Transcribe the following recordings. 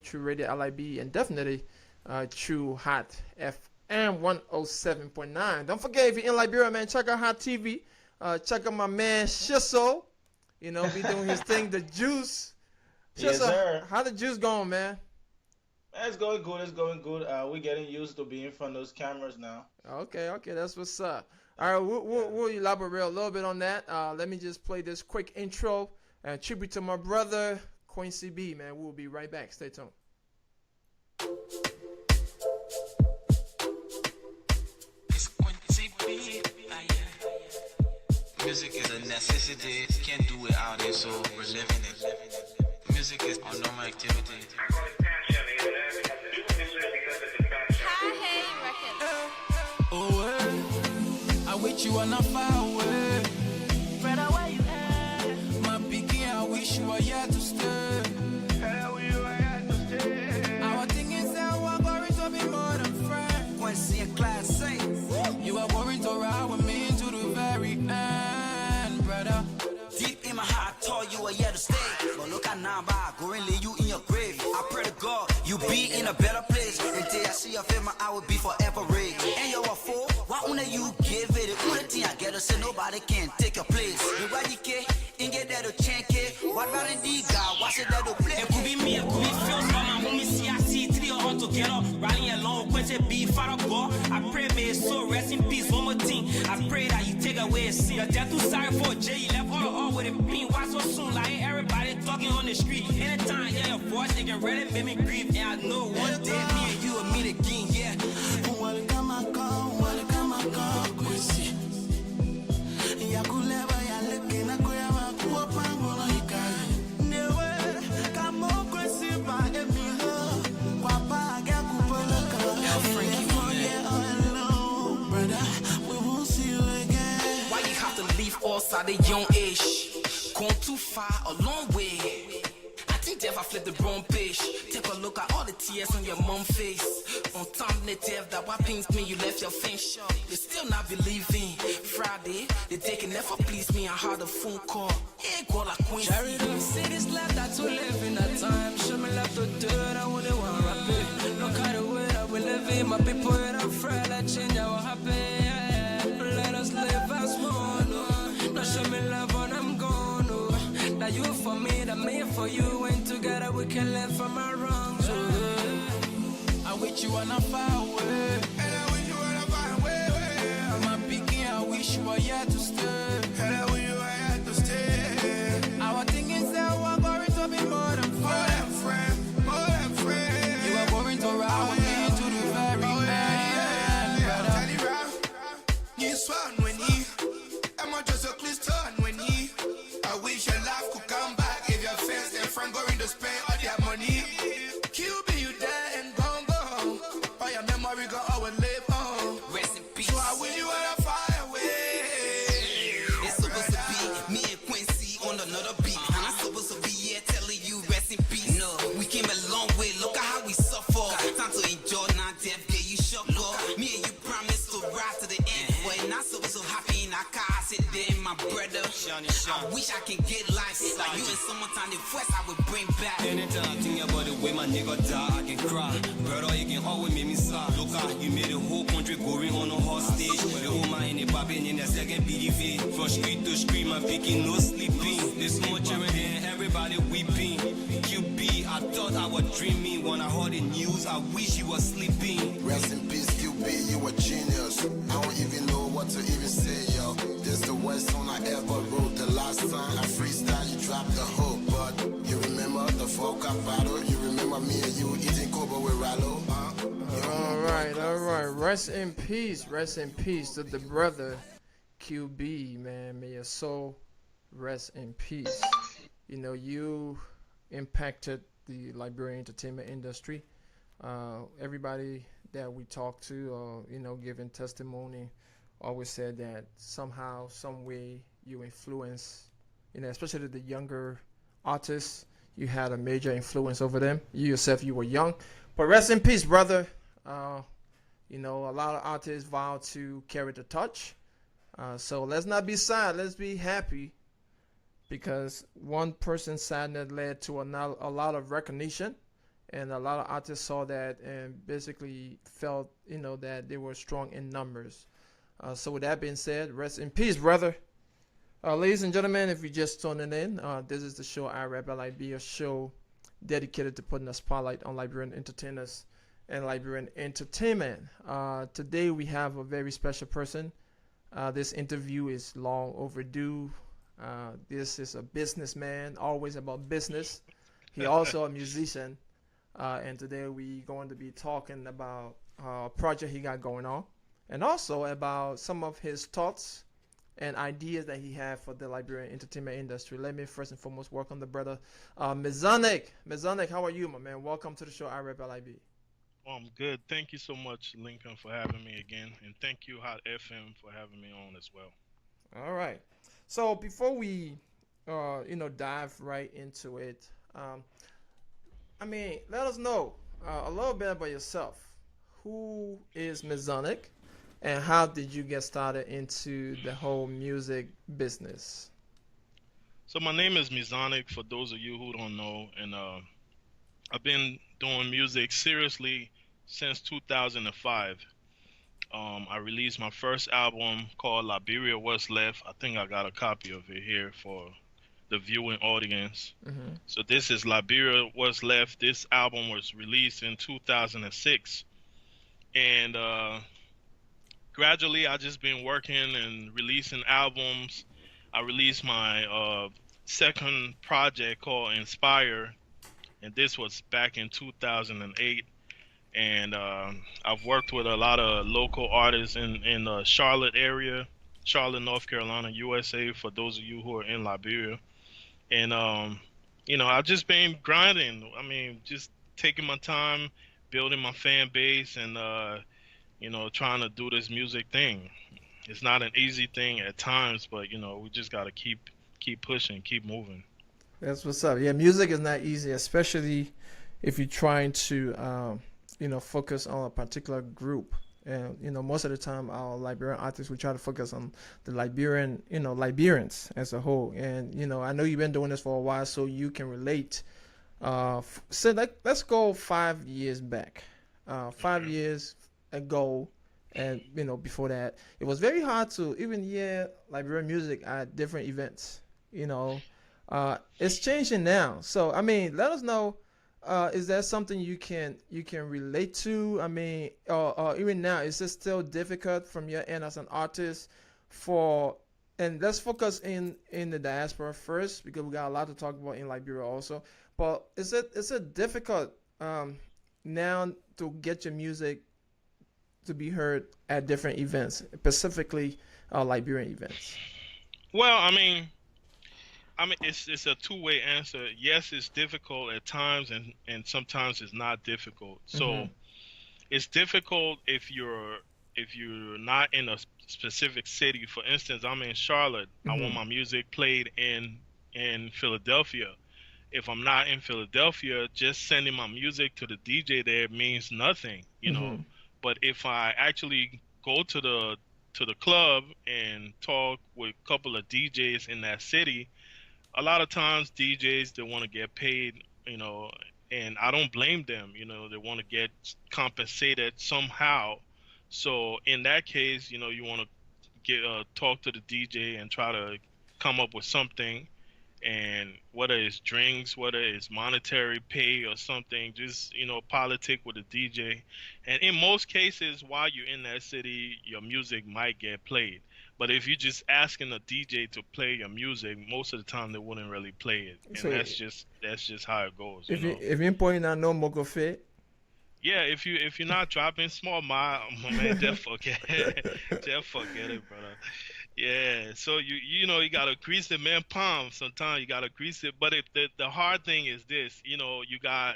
True Radio LIB, and definitely True Hot FM 107.9. Don't forget, if you're in Liberia, man, check out Hot TV. Check out my man Shiso. You know, be doing his thing, the juice. Yes, sir. How the juice going, man? It's going good. It's going good. We're getting used to being in front of those cameras now. Okay, that's what's up. All right, we'll elaborate a little bit on that. Let me just play this quick intro and tribute to my brother, Quincy B, man. We'll be right back. Stay tuned. Music is a necessity, can't do without it, so we're living it. Music is our normal activity. I wish you were not far away. Brother, where you at? My picky, I wish you were here to stay. Our thing is that we're going to be more than friends. Quincy and Class C. You are worried to ride with me to the very end, brother. Deep in my heart, I told you were here to stay. But look at now, I go and lay you in your grave. I pray to God, you be in a better place. Until I see your face, my eye will be forever red. And you're a fool, why wouldn't you give it? The only thing I get to say, nobody can take your place. Nobody can, and get that to change it. What about the guy? What's it that to play? It could be me, it could be Phil, but my homie C.I.C. Three all together, riding along, Quincy B, Father God. I pray, may his soul rest in peace. One more thing, I pray that you take away his sin. You're too sorry for Jay, you left all with a pin. Why so soon? Like everybody talking on the street. Anytime I hear your voice, it can really make me grieve. And I know one day me and you will meet again, yeah. Welcome, I come, Quincy. Yakuleva, Yalekina, Koyama, Kuapango, Ikai. Never, come on, Quincy, by Emilio. Papa, Gakupola, Frankie, brother, we won't see you again. Why you have to leave us at a young age? Gone too far, a long way. I think Dev, I flipped the wrong page. Take a look at all the tears on your mom's face. On time, Dev, that what pains me, you left your face shut. They still not believing. Friday, they can never please me. I had a phone call. Hey, girl, like Quincy. Jerry, don't say this life that we live in that time. Show me left to do it, I wouldn't want to rap it. Look at the way that we live in. My people, I'm afraid that change our happy. Yeah. Let us live as one. Now show me love when I'm gone. Now you for me, that me for you. And together we can learn from our wrongs. I wish you were not far away. And I wish you were not far away. My picky, I wish you were here to stay. And I wish you were here to stay. Our thing is that we're going to be more than friends. More than friends. You are going to ride with me to the very end, brother. You swan when he, I'm just a cluster when he. I wish your life could come back if your friends and friends going to spend all their money. QB, you there and gone. All your memory go always live on. Rest in peace. So I wish you were a fire away. It's supposed to be me and Quincy on another beat. And I'm supposed to be here telling you rest in peace. No, we came a long way. Look at how we suffer. Time to enjoy now, death day. You shook up. Me and you promised to ride to the end. But not so happy in our car. I said, damn, my brother. I wish I can get life like you in summertime. The West I would bring back. Anytime I think about the way my nigga die, I can cry. Brother, you can always make me sad. Look out, you made the whole country going on a hostage. The whole man in the popping in the second BDV. From street to street, my picking, no sleeping. There's so much children and everybody weeping. QB, I thought I was dreaming. When I heard the news, I wish you were sleeping. Rest in peace, QB, you a genius. I don't even know what to even say, yo. This the worst song I ever wrote. The last time I freestyle, you dropped the hook. But you remember the folk battle? You remember me and you eating Kobo with Rallo? All right. Rest in peace to the brother QB, man. May your soul rest in peace. You know, you impacted the Liberian entertainment industry. Everybody that we talked to, you know, giving testimony, always said that somehow, some way, you influence, you know, especially the younger artists. You had a major influence over them. You yourself, you were young, but rest in peace, brother. You know, a lot of artists vow to carry the torch. So let's not be sad. Let's be happy, because one person's sadness led to a lot of recognition, and a lot of artists saw that and basically felt, that they were strong in numbers. So with that being said, rest in peace, brother. Ladies and gentlemen, if you're just tuning in, this is the show I Rap LIB, a show dedicated to putting a spotlight on Liberian entertainers and Liberian entertainment. Today we have a very special person. This interview is long overdue. This is a businessman, always about business. He also a musician. And today we're going to be talking about a project he got going on, and also about some of his thoughts and ideas that he had for the Liberian entertainment industry. Let me first and foremost welcome the brother Mezonic. Mezonic, how are you, my man? Welcome to the show I Rap LIB. Well, I'm good. Thank you so much, Lincoln, for having me again, and thank you, Hot FM, for having me on as well. All right. So before we, dive right into it, let us know a little bit about yourself. Who is Mezonic, and how did you get started into the whole music business? So my name is Mezonic, for those of you who don't know, and I've been doing music seriously since 2005. I released my first album called Liberia What's Left. I think I got a copy of it here for the viewing audience. Mm-hmm. So this is Liberia What's Left. This album was released in 2006. And gradually I just been working and releasing albums. I released my second project called Inspire, and this was back in 2008. And I've worked with a lot of local artists in the Charlotte area, Charlotte, North Carolina, USA, for those of you who are in Liberia. And, I've just been grinding. Just taking my time, building my fan base, and, trying to do this music thing. It's not an easy thing at times, but, we just got to keep pushing, keep moving. That's what's up. Yeah, music is not easy, especially if you're trying to, focus on a particular group. And, most of the time our Liberian artists, we try to focus on the Liberian, Liberians as a whole. And, I know you've been doing this for a while, so you can relate. Let's go 5 years back. 5 years ago, and, before that, it was very hard to even hear Liberian music at different events. It's changing now. So, let us know. Is that something you can relate to? Or even now, is it still difficult from your end as an artist and let's focus in the diaspora first, because we got a lot to talk about in Liberia also. But is it difficult now to get your music to be heard at different events, specifically Liberian events? Well, it's a two-way answer. Yes, it's difficult at times, and sometimes it's not difficult. So it's difficult if you're not in a specific city. For instance, I'm in Charlotte. I want my music played in Philadelphia. If I'm not in Philadelphia, just sending my music to the DJ there means nothing, But if I actually go to the club and talk with a couple of DJs in that city, a lot of times DJs, they want to get paid, and I don't blame them. They want to get compensated somehow. So in that case, you want to talk to the DJ and try to come up with something. And whether it's drinks, whether it's monetary pay or something, just, politic with the DJ. And in most cases, while you're in that city, your music might get played. But if you're just asking a DJ to play your music, most of the time they wouldn't really play it. And so that's just how it goes. If you're pointing out no more fit. Yeah, if you're not dropping small, my man, just forget it, brother. Yeah, so you gotta grease the man palm. Sometimes you gotta grease it. But if the hard thing is this, you got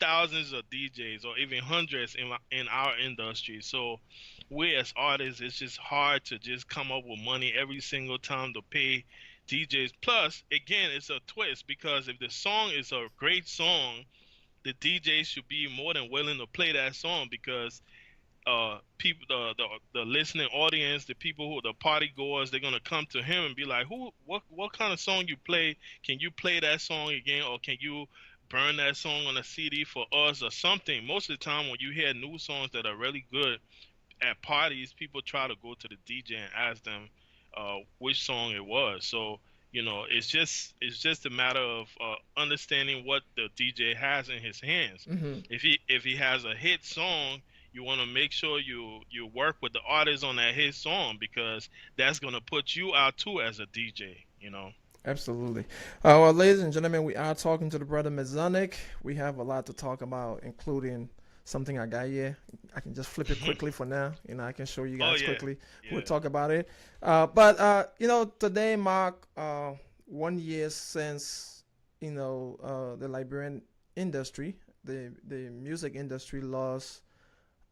thousands of DJs or even hundreds in our industry. So we as artists, it's just hard to just come up with money every single time to pay DJs. Plus, again, it's a twist, because if the song is a great song, the DJ should be more than willing to play that song, because people, the listening audience, the people the party goers, they're gonna come to him and be like, what kind of song you play? Can you play that song again, or can you burn that song on a CD for us or something. Most of the time, when you hear new songs that are really good at parties, people try to go to the DJ and ask them which song it was. So it's just a matter of understanding what the DJ has in his hands. Mm-hmm. If he has a hit song, you want to make sure you work with the artist on that hit song, because that's gonna put you out too as a DJ. Absolutely. Well, ladies and gentlemen, we are talking to the brother Mezonic. We have a lot to talk about, including something I got here. I can just flip it quickly for now. I can show you guys quickly. Yeah. We'll talk about it. But today mark 1 year since the Liberian industry, the music industry lost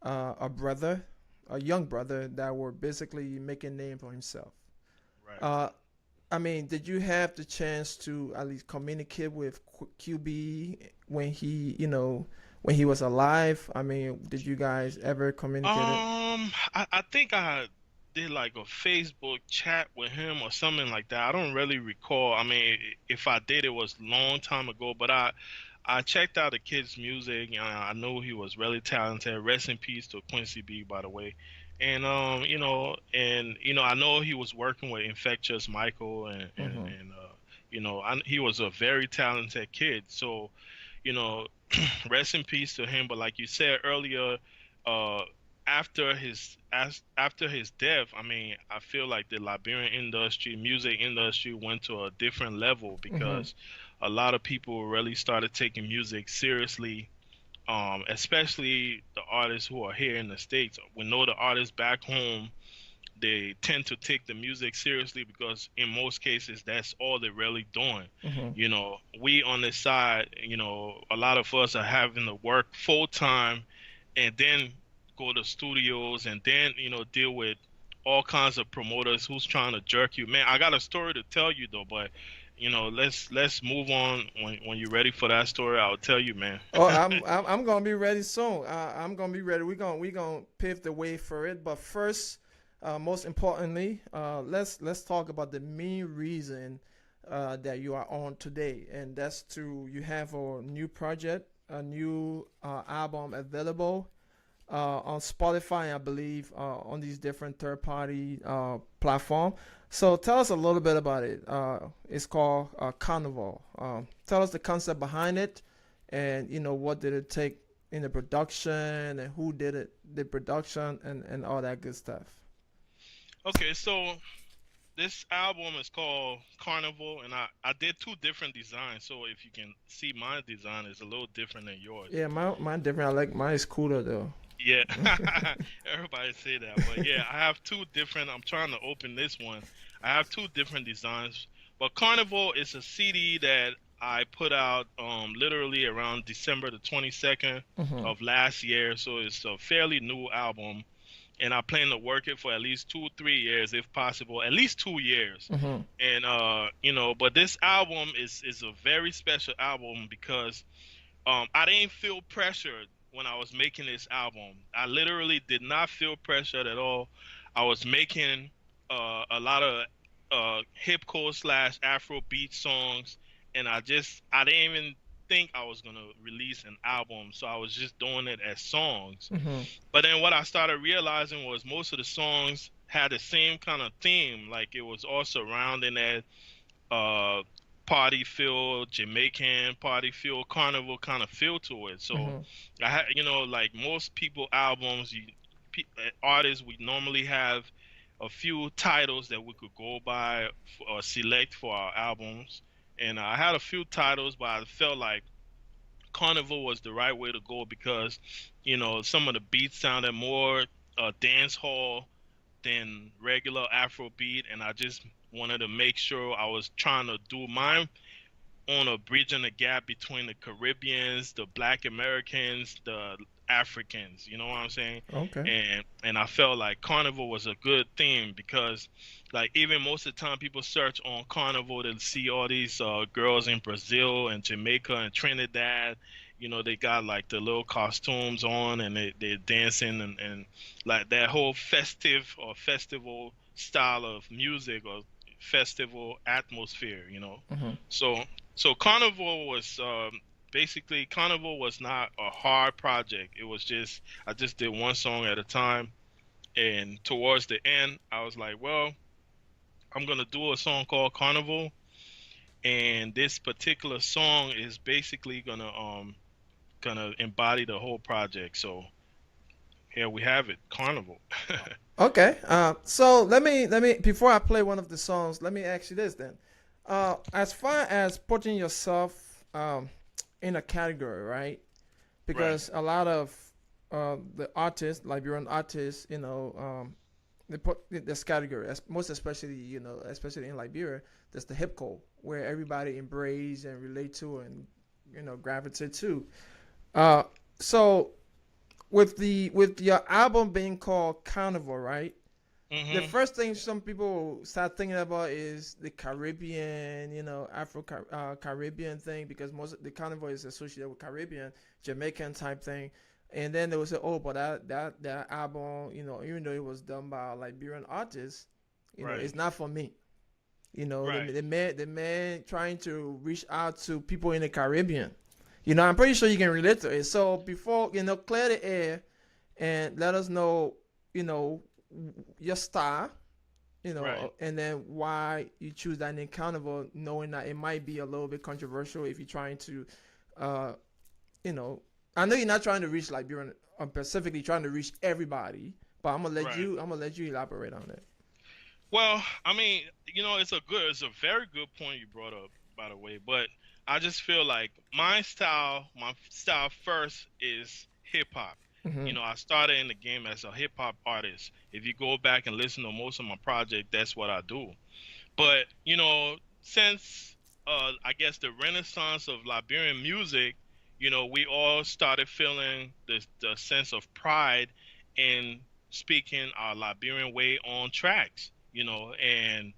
a brother, a young brother that were basically making a name for himself. Right. I mean, did you have the chance to at least communicate with QB when he was alive? I mean, did you guys ever communicate? I think I did like a Facebook chat with him or something like that. I don't really recall. I mean, if I did, it was a long time ago. But I checked out the kid's music. I know he was really talented. Rest in peace to Quincy B, by the way. And I know he was working with Infectious Michael, and he was a very talented kid. So, rest in peace to him. But like you said earlier, after his death, I mean, I feel like the Liberian music industry went to a different level, because a lot of people really started taking music seriously. Especially the artists who are here in the States. We know the artists back home, they tend to take the music seriously, because in most cases that's all they're really doing. We on this side, a lot of us are having to work full time and then go to studios and then deal with all kinds of promoters who's trying to jerk you. Man, I got a story to tell you though, but let's move on. When you're ready for that story, I'll tell you, man. Oh, I'm gonna be ready soon. I'm gonna be ready. We're gonna pave the way for it. But first, most importantly, let's talk about the main reason that you are on today, and that's you have a new project, a new album available on Spotify, I believe, on these different third-party platforms. So tell us a little bit about it. It's called Carnival. Tell us the concept behind it, and what did it take in the production, and who did it, the production, and all that good stuff. Okay, so this album is called Carnival, and I did two different designs. So if you can see, my design is a little different than yours. Yeah, mine different. I like mine is cooler though. Yeah, everybody say that, but yeah, I have two different. I'm trying to open this one. I have two different designs, but Carnival is a CD that I put out literally around December the 22nd of last year. So it's a fairly new album, and I plan to work it for at least 2-3 years, if possible, at least 2 years. And but this album is a very special album, because I didn't feel pressured when I was making this album. I literally did not feel pressured at all. I was making a lot of hip-hop / Afro-beat songs, and I didn't even think I was gonna release an album, so I was just doing it as songs. But then what I started realizing was most of the songs had the same kind of theme, like it was all surrounding that party feel, Jamaican party feel, carnival kind of feel to it. So I had, like most people albums, artists, we normally have a few titles that we could go by or select for our albums. And I had a few titles, but I felt like Carnival was the right way to go, because some of the beats sounded more dance hall than regular Afro-beat, and I just wanted to make sure I was trying to do mine on a bridging the gap between the Caribbeans, the Black Americans, the Africans. You know what I'm saying? Okay. And I felt like Carnival was a good theme, because like even most of the time people search on Carnival to see all these girls in Brazil and Jamaica and Trinidad. They got like the little costumes on, and they're dancing, and like that whole festival style of music or festival atmosphere. So Carnival was basically Carnival was not a hard project. It was just I just did one song at a time, and towards the end, I was like, well, I'm gonna do a song called Carnival, and this particular song is basically gonna embody the whole project. So here we have it, Carnival. Okay. So let me before I play one of the songs, let me ask you this then. As far as putting yourself in a category, right? Right. Because a lot of the artists, Liberian artists, they put this category, most especially, especially in Liberia, there's the hip hop where everybody embrace and relate to and gravitate to. Uh, so with your album being called Carnival, right? The Mhm. first thing some people start thinking about is the Caribbean, Afro Caribbean thing, because most of the carnival is associated with Caribbean, Jamaican type thing. And then they will say, oh, but that album, even though it was done by a Liberian artist, Right. it's not for me. Right. The man trying to reach out to people in the Caribbean. I'm pretty sure you can relate to it. So before, clear the air and let us know, you know, your style, Right. and then why you choose that name Carnival, knowing that it might be a little bit controversial if you're trying to, uh, you know, I know you're not trying to reach like you're specifically trying to reach everybody, but Right. I'm gonna let you elaborate on it. Well, I mean, it's a very good point you brought up, by the way. But I just feel like my style first is hip hop. Hmm. I started in the game as a hip hop artist. If you go back and listen to most of my project, that's what I do. But since I guess the renaissance of Liberian music, we all started feeling the sense of pride in speaking our Liberian way on tracks. And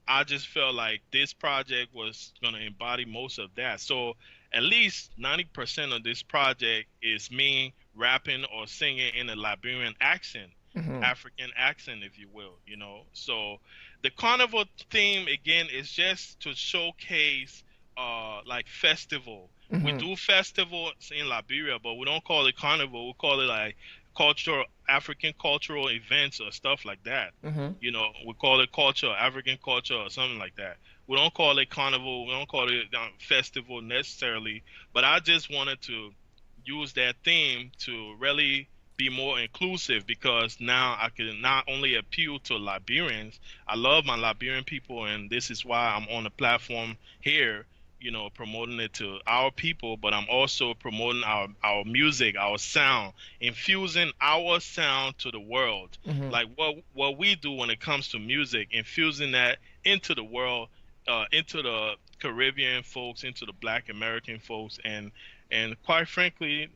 I just felt like this project was gonna embody most of that. So at least 90% of this project is me rapping or singing in a Liberian accent, Hmm. African accent, if you will. So the carnival theme again is just to showcase like festival. We Hmm. do festivals in Liberia, but we don't call it carnival. We call it like cultural African cultural events or stuff like that. Hmm. We call it culture, African culture or something like that. We don't call it carnival. We don't call it festival necessarily. But I just wanted to use that theme to really be more inclusive because now I can not only appeal to Liberians. I love my Liberian people, and this is why I'm on the platform here, promoting it to our people, but I'm also promoting our music, our sound, infusing our sound to the world. Hmm. Like what we do when it comes to music, infusing that into the world, into the Caribbean folks, into the Black American folks, and quite frankly,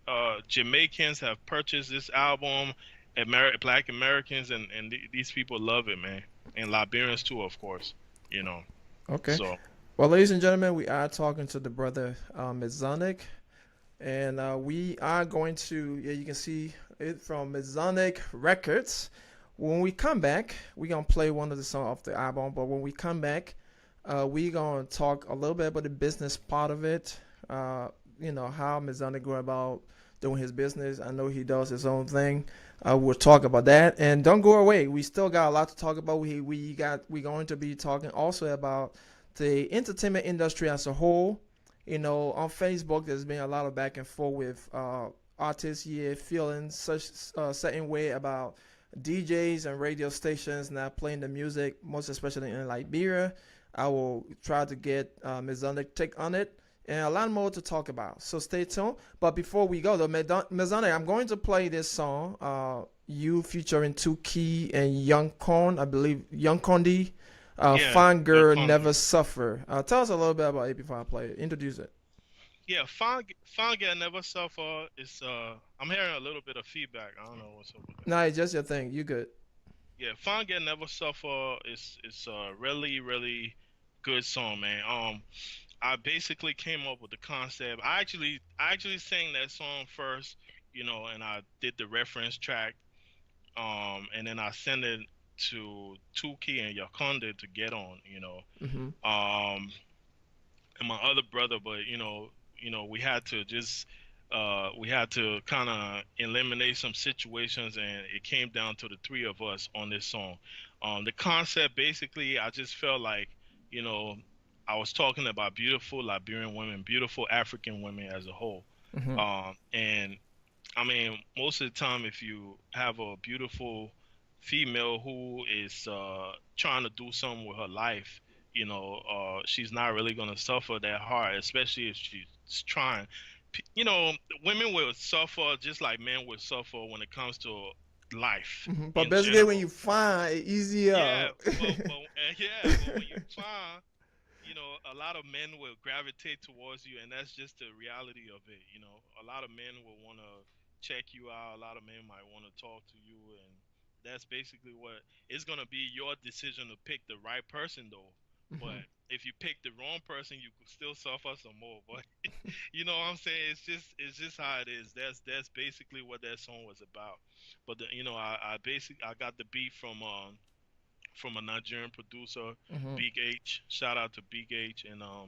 Jamaicans have purchased this album. Black Americans and these people love it, man, and Liberians too, of course. You know, Okay. so Well, ladies and gentlemen, we are talking to the brother Mezonic, and we are going to, yeah, you can see it from Mezonic Records. When we come back, we're gonna play one of the songs off the album. But when we come back, we're gonna talk a little bit about the business part of it. How Mezonic go about doing his business. I know he does his own thing. We'll talk about that, and don't go away. We still got a lot to talk about. We're going to be talking also about the entertainment industry as a whole. On Facebook, there's been a lot of back and forth with artists here feeling such a certain way about DJs and radio stations not playing the music, most especially in Liberia. I will try to get Mezonic take on it and a lot more to talk about. So stay tuned. But before we go, though, Mezonic, I'm going to play this song, you featuring Two Key and Young Corn, I believe, Young Condi. yeah, Fine yeah, Girl fun. Never Suffer. Tell us a little bit about it before I play it. Introduce it. Yeah, fun get never suffer is I'm hearing a little bit of feedback. I don't know what's up with that. Nah, it's just your thing. You good. Yeah, fun get never suffer is a really really good song, man. I basically came up with the concept. I actually sang that song first, and I did the reference track, and then I sent it to Tuki and Yakonde to get on, Hmm. and my other brother, but we had to just we had to kind of eliminate some situations, and it came down to the three of us on this song. The concept, basically, I just felt like, I was talking about beautiful Liberian women, beautiful African women as a whole. And I mean, most of the time, if you have a beautiful female who is trying to do something with her life, she's not really going to suffer that hard, especially if she's trying. Women will suffer just like men will suffer when it comes to life. But basically, when you find it easier. Yeah, but when you find, a lot of men will gravitate towards you, and that's just the reality of it. A lot of men will want to check you out. A lot of men might want to talk to you, and that's basically what it's gonna be. Your decision to pick the right person, though. But if you pick the wrong person, you could still suffer some more. But you know what I'm saying? It's just how it is. That's basically what that song was about. But I got the beat from a Nigerian producer, Big H. Shout out to Big H, and I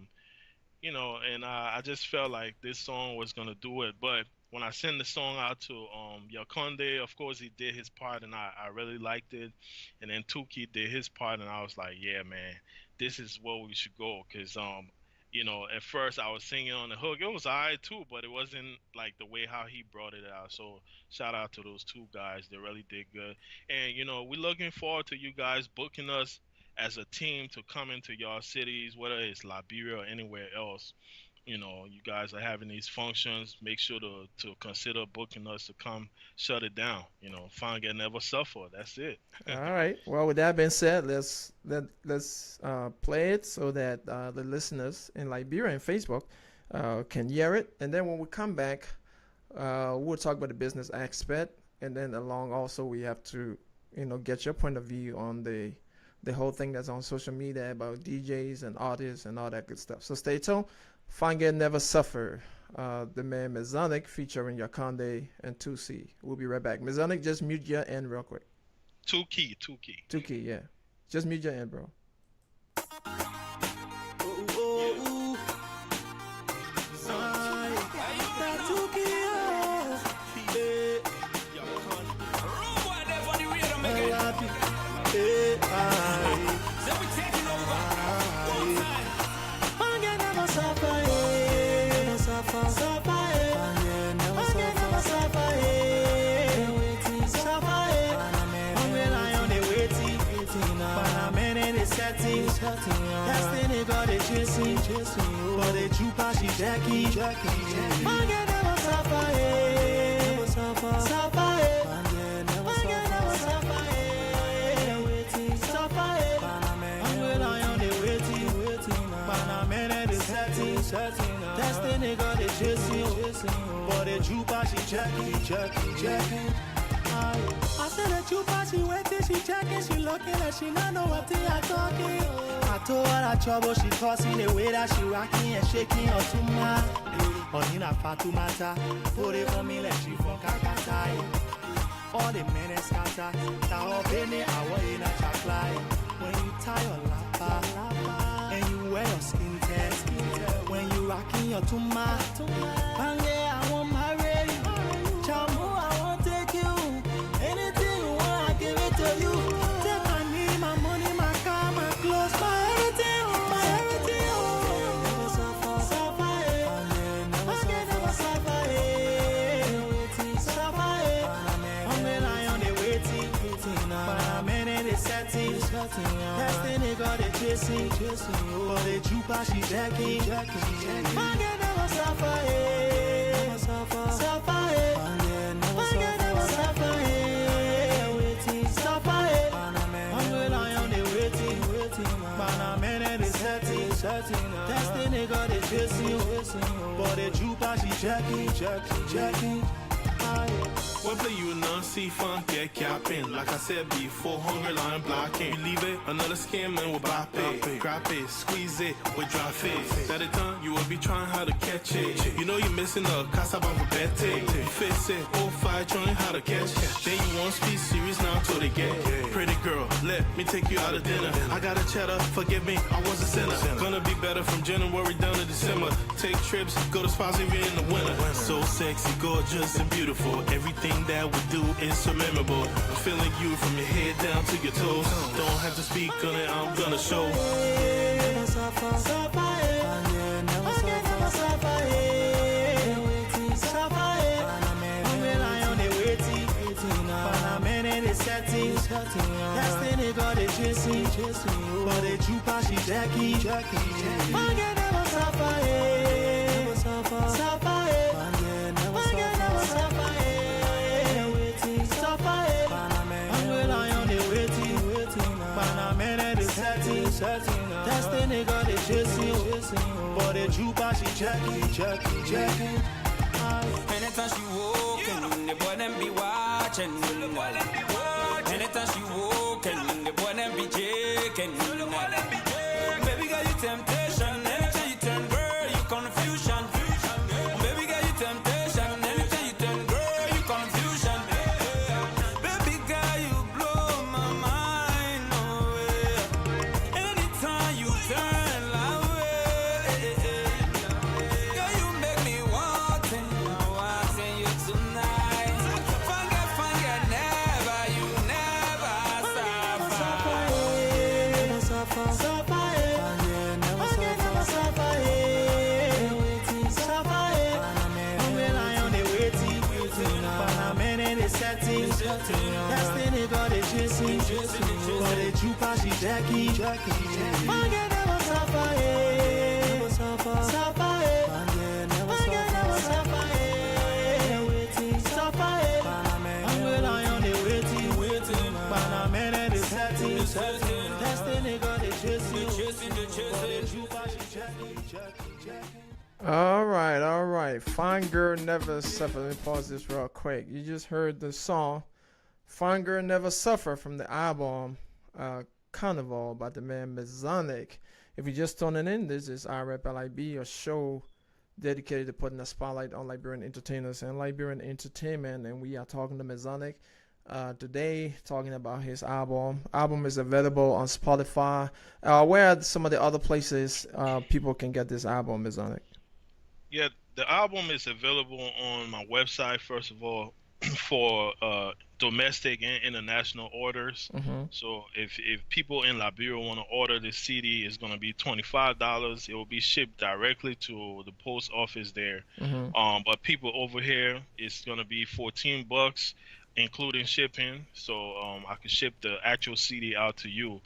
just felt like this song was gonna do it. But when I sent the song out to Yakonde, of course he did his part, and I really liked it. And then Tuki did his part, and I was like, yeah, man, this is where we should go. Cause at first I was singing on the hook. It was alright too, but it wasn't like the way how he brought it out. So shout out to those two guys. They really did good. And we're looking forward to you guys booking us as a team to come into y'all cities, whether it's Liberia or anywhere else. You guys are having these functions. Make sure to consider booking us to come shut it down. Fun get never suffer. That's it. All right. Well, with that being said, let's play it so that the listeners in Liberia and Facebook can hear it. And then when we come back, we'll talk about the business aspect. And then along also we have to, get your point of view on the whole thing that's on social media about DJs and artists and all that good stuff. So stay tuned. Fun Get Never Suffer, the man Mezonic featuring Yakonde and 2C. We'll be right back. Mezonic, just mute your end real quick. 2 key, yeah. Just mute your end, bro. Destiny got it chasing, but the trooper she jacking. Man get never suffer, never suffer, never suffer, waiting, suffer, I'm relying on the waiting, man man is setting. Destiny got it chasing, but the trooper she jacking. I said that you pass, she waiting, she checking, she looking like she not know what they are talking. I told her that trouble she causing, the way that she rocking and shaking her to my Onina Fatumata, put it for me like she from Kakata. All the men is scatter, now penny hour in a chocolate. When you tie your lapa, and you wear your skin test, when you rocking your tuma, and yeah, I want my ready. Chamu, I want take you. Anything you want, I give it to you. Take my knee, my money, my car, my clothes, my everything. Never suffer, never suffer, I'm relying on the waiting, but I'm in the setting. Destiny got it chasing, but the trooper she jacking. Man get never suffer, never suffer, never suffer, waiting, suffer, I'm relying on the waiting, but I'm in the setting. Destiny got it chasing, but the trooper she jacking. What play you non see fun, get capping. Like I said before, hunger line blocking. You leave it, another scam and we'll bop it. Grab it, squeeze it with dry face. That it done, you will be trying how to catch it. You know you're missing the casa bete. Fix it, 05 trying how to catch it. Then you won't speak serious now till they get. Pretty girl, let me take you out of dinner. I got a cheddar, forgive me, I was a sinner. Gonna be better from January down to December. Take trips, go to spots even in the winter. So sexy, gorgeous, and beautiful. Everything that we do is so memorable. I'm feeling you from your head down to your toes. Don't have to speak on it, I'm gonna show. Destiny got it chasing, but the trooper she Jackie. Forget never suffer, never suffer, suffer, forget never suffer, waiting, suffer, I'm relying on the waiting, Panamera is setting, Destiny got it chasing, but the trooper she Jackie. Anytime she walking, the boy them be watching. Anytime she walking, the boy them be jaking. Baby girl, you temptation. Anytime you turn girl, you confusion. Baby girl, you temptation. Anytime you turn girl, you confusion. Baby girl, you blow my mind away. Anytime you turn away, girl, you make me wanting you tonight. Forget, never, you never suffer. Destiny got it chasing, but the trooper she Jackie. Forget never suffer, suffer, forget never suffer, waiting, suffer. I'm relying on the waiting, Panamera is setting. Destiny got it chasing, but the trooper she Jackie. All right. Fine Girl Never Suffer. Let me pause this real quick. You just heard the song Fine Girl Never Suffer from the album Carnival by the man Mezonic. If you're just tuning in, this is mrpe.llc, a show dedicated to putting a spotlight on Liberian entertainers and Liberian entertainment. And we are talking to Mezonic today, talking about his album. Album is available on Spotify. Where are some of the other places people can get this album, Mezonic? Yeah, the album is available on my website, first of all, for domestic and international orders. So if people in Liberia want to order this CD, it's going to be $25. It will be shipped directly to the post office there. But people over here, it's going to be $14, including shipping. So I can ship the actual CD out to you.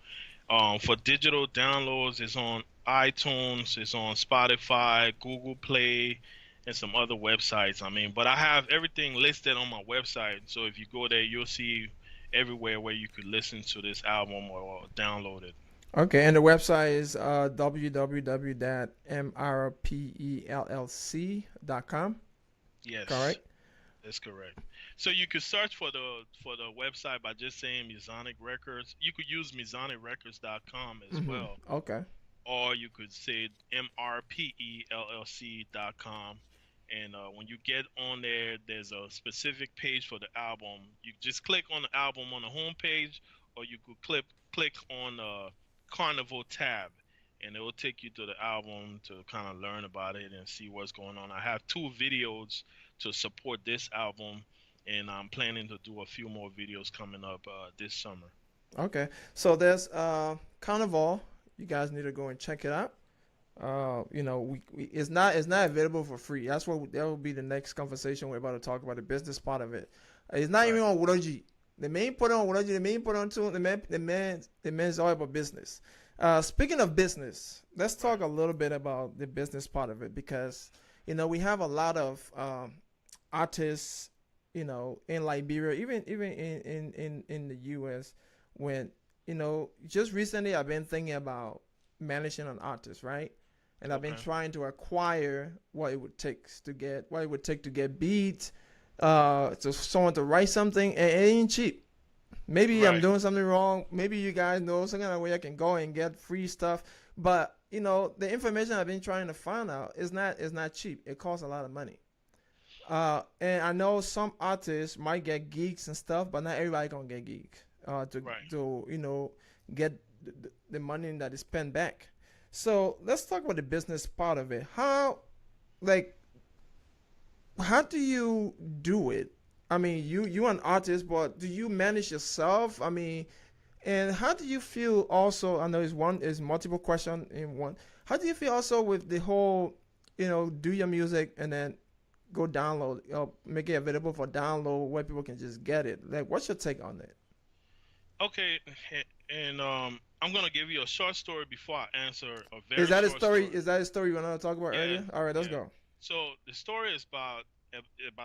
For digital downloads, it's on iTunes, it's on Spotify, Google Play, and some other websites. But I have everything listed on my website. So if you go there, you'll see everywhere where you could listen to this album or download it. Okay, and the website is www.mrpe.llc.com. Yes, correct. That's correct. So you could search for the website by just saying Mezonic Records. You could use MezonicRecords.com as well. Okay. Or you could say mrpe.llc.com. And when you get on there, there's a specific page for the album. You just click on the album on the home page, or you could click on the Carnival tab, and it will take you to the album to kind of learn about it and see what's going on. I have 2 videos to support this album, and I'm planning to do a few more videos coming up this summer. Okay, so there's Carnival. You guys need to go and check it out. It's not available for free. That will be the next conversation we're about to talk about, the business part of it. It's not even on Wuroji. The main put on Wuroji. The main put on too. The man's all about business. Speaking of business, let's talk a little bit about the business part of it, because we have a lot of artists, in Liberia, even in the U.S. when just recently I've been thinking about managing an artist, right? And I've been trying to acquire what it would take to get beats, to someone to write something, and it ain't cheap. Maybe I'm Right. doing something wrong. Maybe you guys know some kind of way I can go and get free stuff. But you know, the information I've been trying to find out is not cheap. It costs a lot of money. And I know some artists might get gigs and stuff, but not everybody gonna get gigs. Right. To get the money that is spent back. So let's talk about the business part of it. How do you do it? I mean, you're an artist, but do you manage yourself? I mean, and how do you feel also? I know is multiple question in one. How do you feel also with the whole, do your music and then go download, make it available for download where people can just get it? Like, what's your take on it? Okay, and I'm gonna give you a short story before I answer a very Is that a short story? Is that a story you want to talk about Yeah, earlier? All right, let's yeah. go. So the story is about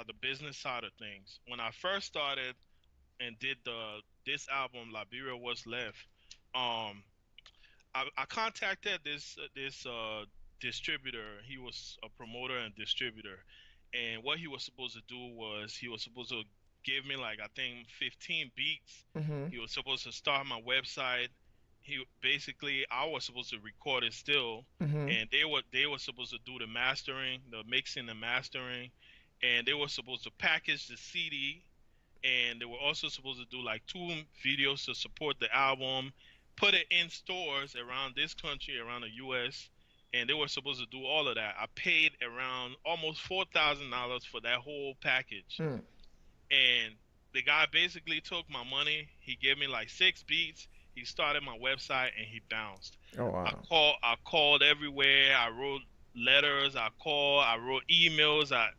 the business side of things. When I first started and did this album, Liberia Was Left, um, I contacted this distributor. He was a promoter and distributor, and what he was supposed to do was he was supposed to give me like I think 15 beats. Mm-hmm. He was supposed to start my website. He basically I was supposed to record it still, Mm-hmm. and they were supposed to do the mastering, the mixing and mastering, and they were supposed to package the CD, and they were also supposed to do like 2 videos to support the album, put it in stores around this country, around the U.S., and they were supposed to do all of that. I paid around almost $4,000 for that whole package, Mm. and the guy basically took my money. He gave me like 6 beats. He started my website and he bounced. Oh wow. I called everywhere. I wrote letters. I wrote emails. I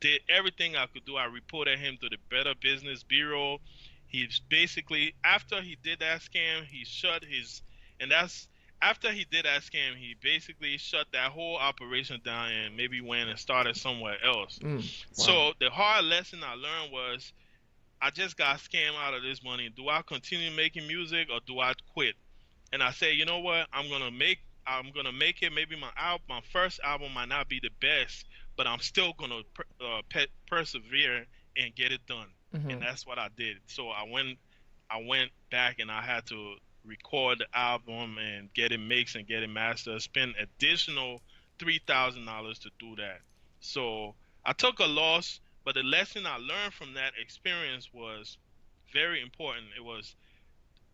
did everything I could do. I reported him to the Better Business Bureau. He's basically after he did that scam, he shut his and that's after he did that scam, he basically shut that whole operation down and maybe went and started somewhere else. Mm. Wow. So the hard lesson I learned was I just got scammed out of this money. Do I continue making music or do I quit? And I say, you know what? I'm gonna make it. Maybe my first album might not be the best, but I'm still gonna persevere and get it done. Mm-hmm. And that's what I did. So I went back and I had to record the album and get it mixed and get it mastered. Spend additional $3,000 to do that. So I took a loss, but the lesson I learned from that experience was very important.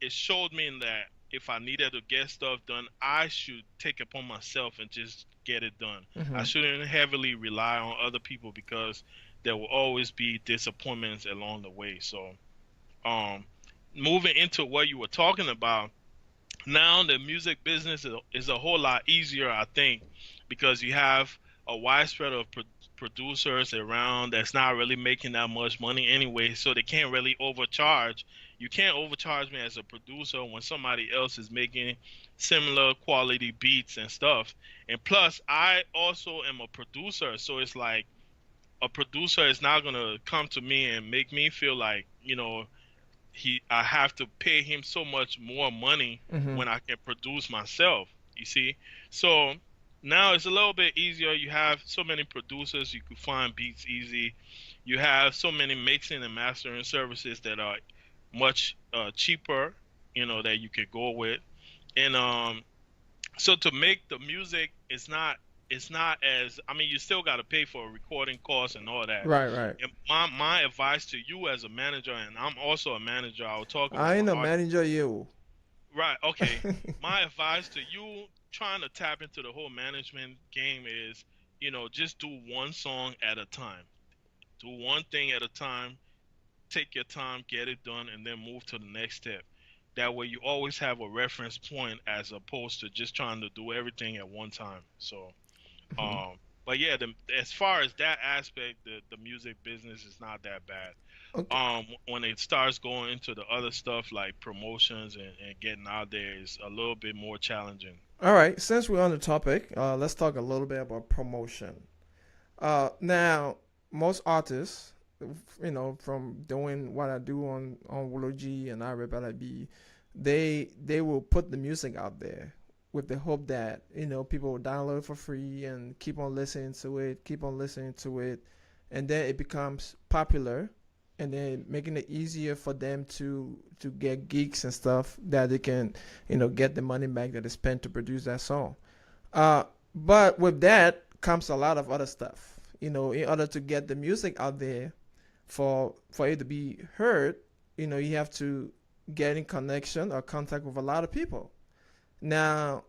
It showed me that if I needed to get stuff done, I should take upon myself and just get it done. Mm-hmm. I shouldn't heavily rely on other people because there will always be disappointments along the way. So, moving into what you were talking about, now the music business is a whole lot easier, I think, because you have a widespread of producers around that's not really making that much money anyway, so they can't really overcharge. You can't overcharge me as a producer when somebody else is making similar quality beats and stuff. And plus, I also am a producer, so it's like a producer is not gonna come to me and make me feel like I have to pay him so much more money Mm-hmm. when I can produce myself. You see, so now it's a little bit easier. You have so many producers, you can find beats easy. You have so many mixing and mastering services that are much cheaper, that you could go with. And so to make the music, it's not as, I mean, you still got to pay for recording costs and all that. Right, right. And my advice to you as a manager, and I'm also a manager, I'll talk about I ain't my a art- manager, you. Right, okay. My advice to you trying to tap into the whole management game is, just do one song at a time. Do one thing at a time. Take your time, get it done, and then move to the next step. That way you always have a reference point as opposed to just trying to do everything at one time. So, but yeah, as far as that aspect, the music business is not that bad. Okay. When it starts going into the other stuff like promotions and getting out there is a little bit more challenging. All right. Since we're on the topic, let's talk a little bit about promotion. Now, most artists, from doing what I do on Wology and mrpe.llc, they will put the music out there with the hope that people will download it for free and keep on listening to it, and then it becomes popular, and then making it easier for them to get gigs and stuff that they can, get the money back that they spent to produce that song. But with that comes a lot of other stuff. In order to get the music out there for it to be heard, you have to get in connection or contact with a lot of people. Now,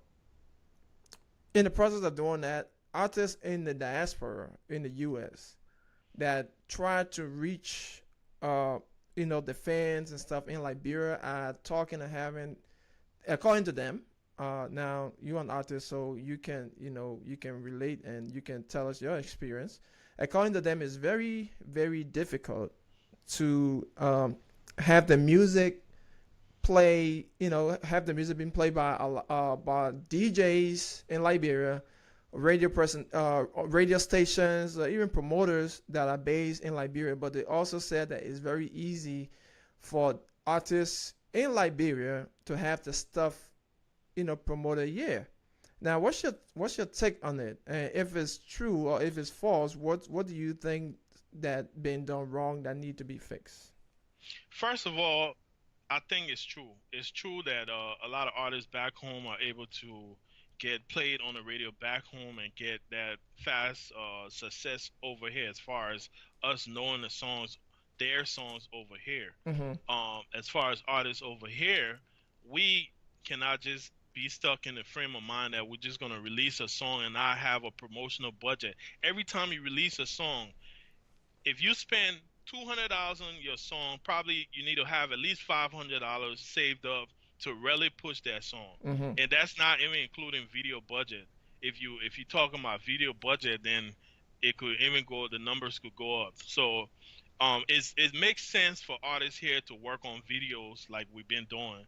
in the process of doing that, artists in the diaspora in the U.S. that try to reach, the fans and stuff in Liberia are talking and having, according to them. Now you're an artist, so you can relate and you can tell us your experience. According to them, it's very, very difficult to have the music play. Have the music being played by DJs in Liberia, radio stations, or even promoters that are based in Liberia. But they also said that it's very easy for artists in Liberia to have the stuff promoted here. Now, what's your take on it? And if it's true or if it's false, what do you think that been done wrong that need to be fixed? First of all, I think it's true. It's true that a lot of artists back home are able to get played on the radio back home and get that fast success over here as far as us knowing their songs over here. As far as artists over here, we cannot just be stuck in the frame of mind that we're just going to release a song and not have a promotional budget. Every time you release a song, if you spend $200 on your song, probably you need to have at least $500 saved up to really push that song. And that's not even including video budget. If you're talking about video budget, then it could even the numbers could go up. So it makes sense for artists here to work on videos like we've been doing,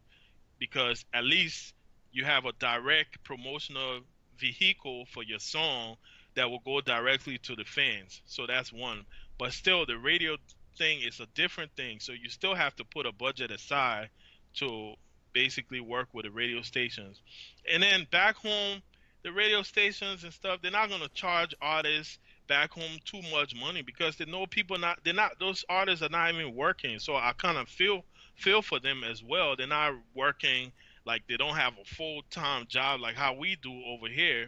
because at least you have a direct promotional vehicle for your song that will go directly to the fans. So that's one. But still, the radio thing is a different thing. So you still have to put a budget aside to basically work with the radio stations. And then back home, the radio stations and stuff, they're not going to charge artists back home too much money because they know those artists are not even working. So I kind of feel for them as well. They're not working, like they don't have a full-time job like how we do over here.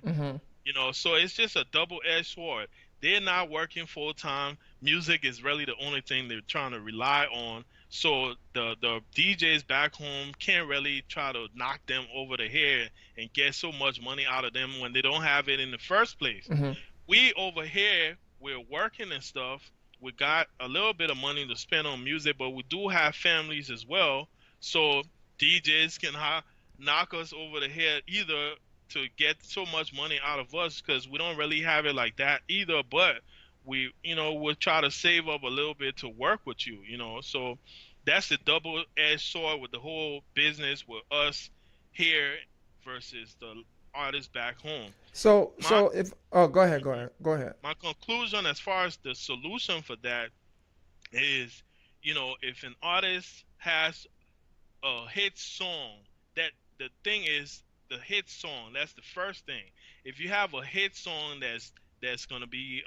So it's just a double-edged sword. They're not working full-time. Music is really the only thing they're trying to rely on. So the DJs back home can't really try to knock them over the head and get so much money out of them when they don't have it in the first place. We over here, we're working and stuff. We got a little bit of money to spend on music, but we do have families as well. So DJs can knock us over the head either to get so much money out of us, because we don't really have it like that either, but we'll try to save up a little bit to work with you, so that's the double-edged sword with the whole business with us here versus the artists back home. Go ahead. My conclusion as far as the solution for that is, if an artist has a hit song, that the thing is the hit song, that's the first thing. If you have a hit song that's going to be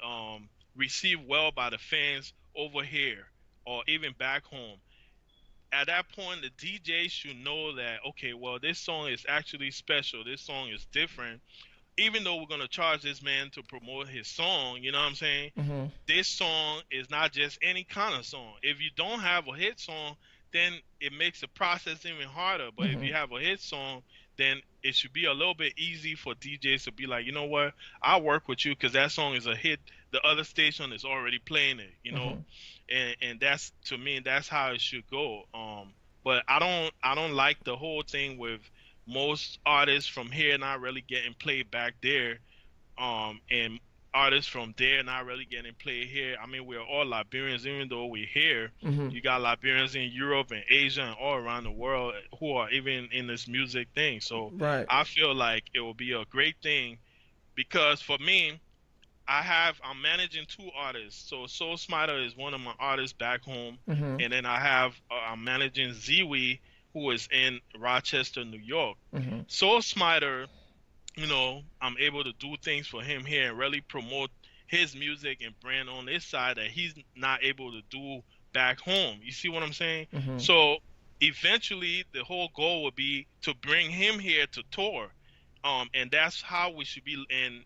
received well by the fans over here or even back home, at that point the DJ should know that, okay, well, this song is actually special, this song is different. Even though we're going to charge this man to promote his song, you know what I'm saying? This song is not just any kind of song. If you don't have a hit song, then it makes the process even harder. But if you have a hit song, then it should be a little bit easy for DJs to be like, you know what, I'll work with you because that song is a hit. The other station is already playing it, and that's, to me, that's how it should go. But I don't like the whole thing with most artists from here not really getting played back there, and artists from there not really getting played here. I mean, we're all Liberians, even though we're here. You got Liberians in Europe and Asia and all around the world who are even in this music thing. So I feel like it will be a great thing, because for me, I'm managing two artists. So Soul Smider is one of my artists back home, and then I'm managing Ziwi, who is in Rochester, New York. Soul Smider, I'm able to do things for him here and really promote his music and brand on this side that he's not able to do back home. You see what I'm saying? So eventually the whole goal would be to bring him here to tour. And that's how we should be. And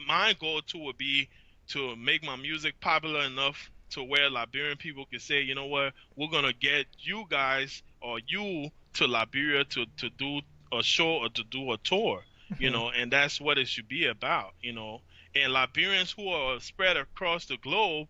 my goal too would be to make my music popular enough to where Liberian people can say, you know what, we're gonna get you guys or you to Liberia to do a show or to do a tour, you know, and that's what it should be about, you know. And Liberians who are spread across the globe,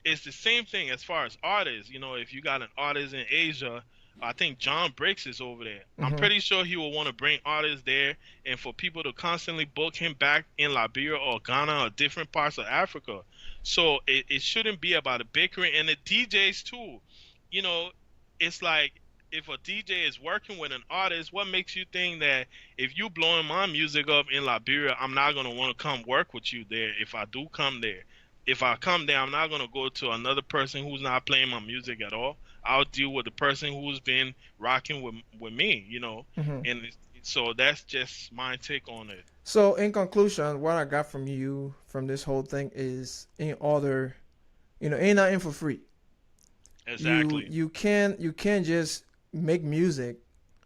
it's the same thing as far as artists. You know, if you got an artist in Asia, I think John Breaks is over there. I'm pretty sure he will want to bring artists there, and for people to constantly book him back in Liberia or Ghana or different parts of Africa. So it shouldn't be about a bickering. And the DJs too, you know, it's like if a DJ is working with an artist, what makes you think that if you blowing my music up in Liberia, I'm not going to want to come work with you there if I do come there? If I come there, I'm not going to go to another person who's not playing my music at all. I'll deal with the person who's been rocking with me, you know. And so that's just my take on it. So in conclusion, what I got from you from this whole thing is, in order, you know, ain't nothing for free. Exactly. You can't just make music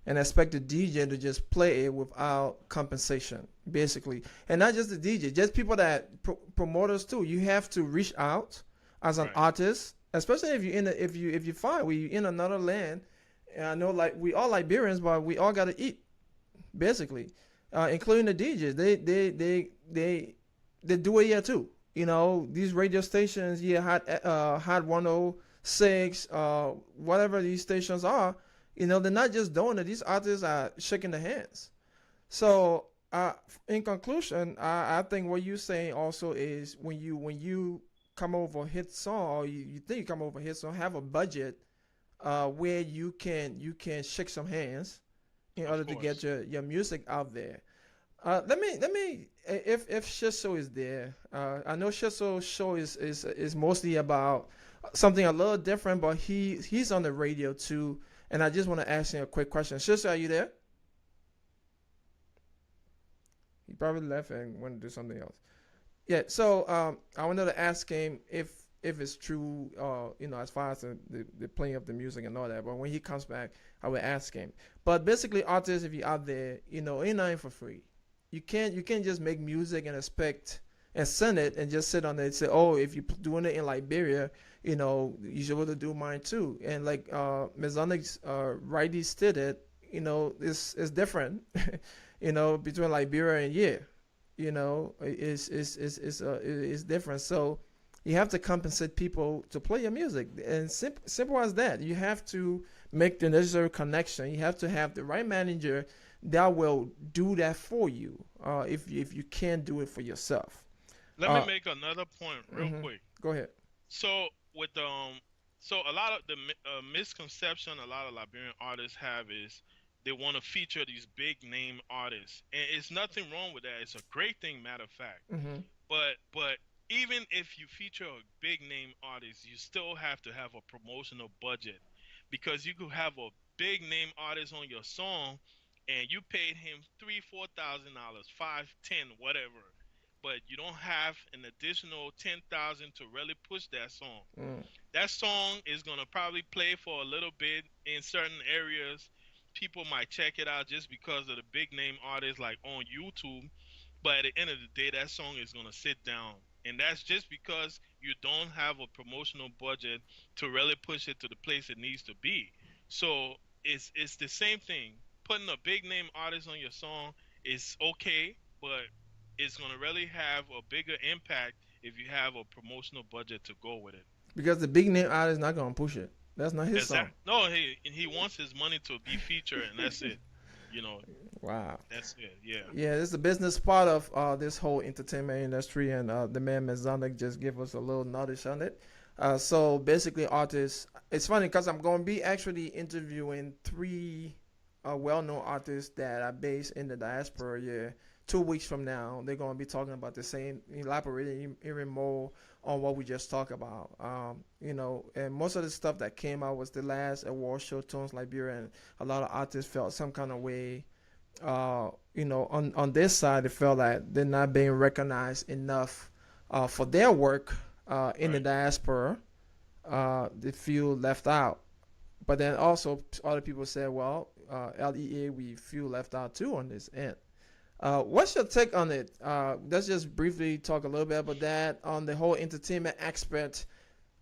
and expect the DJ to just play it without compensation, basically. And not just the DJ, just people that promoters too. You have to reach out as an artist, especially if you're if you find we in another land. And I know, like, we all Liberians, but we all gotta eat, basically, including the DJs. They do it here too. You know, these radio stations here, Hot 106, whatever these stations are. You know, they're not just doing it. These artists are shaking their hands. So, in conclusion, I think what you're saying also is when you come over a hit song, or you think you come over a hit song, have a budget where you can shake some hands in order to get your music out there. Let me if Shiso is there, I know Shiso's show is mostly about something a little different, but he's on the radio too. And I just want to ask him a quick question. Shiso, are you there? He probably left and went to do something else. Yeah, so I wanted to ask him if it's true, you know, as far as the playing of the music and all that. But when he comes back, I will ask him. But basically, artists, if you're out there, you know, ain't nothing for free. You can't just make music and expect and send it and just sit on it and say, oh, if you're doing it in Liberia, you know, you should be able to do mine too. And like Mezonic's righty stated, you know, it's different, you know, between Liberia and you know, it's different. So you have to compensate people to play your music, and simple as that. You have to make the necessary connection. You have to have the right manager that will do that for you. If you can't do it for yourself. Let me make another point real quick. Go ahead. So with so a lot of the misconception a lot of Liberian artists have is they want to feature these big name artists, and it's nothing wrong with that. It's a great thing, matter of fact. But even if you feature a big name artist, you still have to have a promotional budget, because you could have a big name artist on your song, and you paid him $3,000, $4,000, $5,000, $10,000, whatever. But you don't have an additional $10,000 to really push that song. That song is gonna probably play for a little bit in certain areas. People might check it out just because of the big name artists, like on YouTube. But at the end of the day, that song is gonna sit down, and that's just because you don't have a promotional budget to really push it to the place it needs to be. So it's the same thing. Putting a big name artist on your song is okay, but it's going to really have a bigger impact if you have a promotional budget to go with it. Because the big name artist is not going to push it. That's not his song. No, he wants his money to be featured, and that's it. You know. Wow. That's it. Yeah. Yeah, this is the business part of this whole entertainment industry, and the man Mezonic just gave us a little knowledge on it. So basically, artists. It's funny because I'm going to be actually interviewing 3 well-known artists that are based in the diaspora. Yeah. 2 weeks from now, they're going to be talking about the same, elaborating even more on what we just talked about. You know, and most of the stuff that came out was the last award show, Tones Liberia, and a lot of artists felt some kind of way. You know, on this side, they felt like they're not being recognized enough for their work in the diaspora, they feel left out. But then also other people say, well, LEA, we feel left out too on this end. What's your take on it? Let's just briefly talk a little bit about that, on the whole entertainment aspect,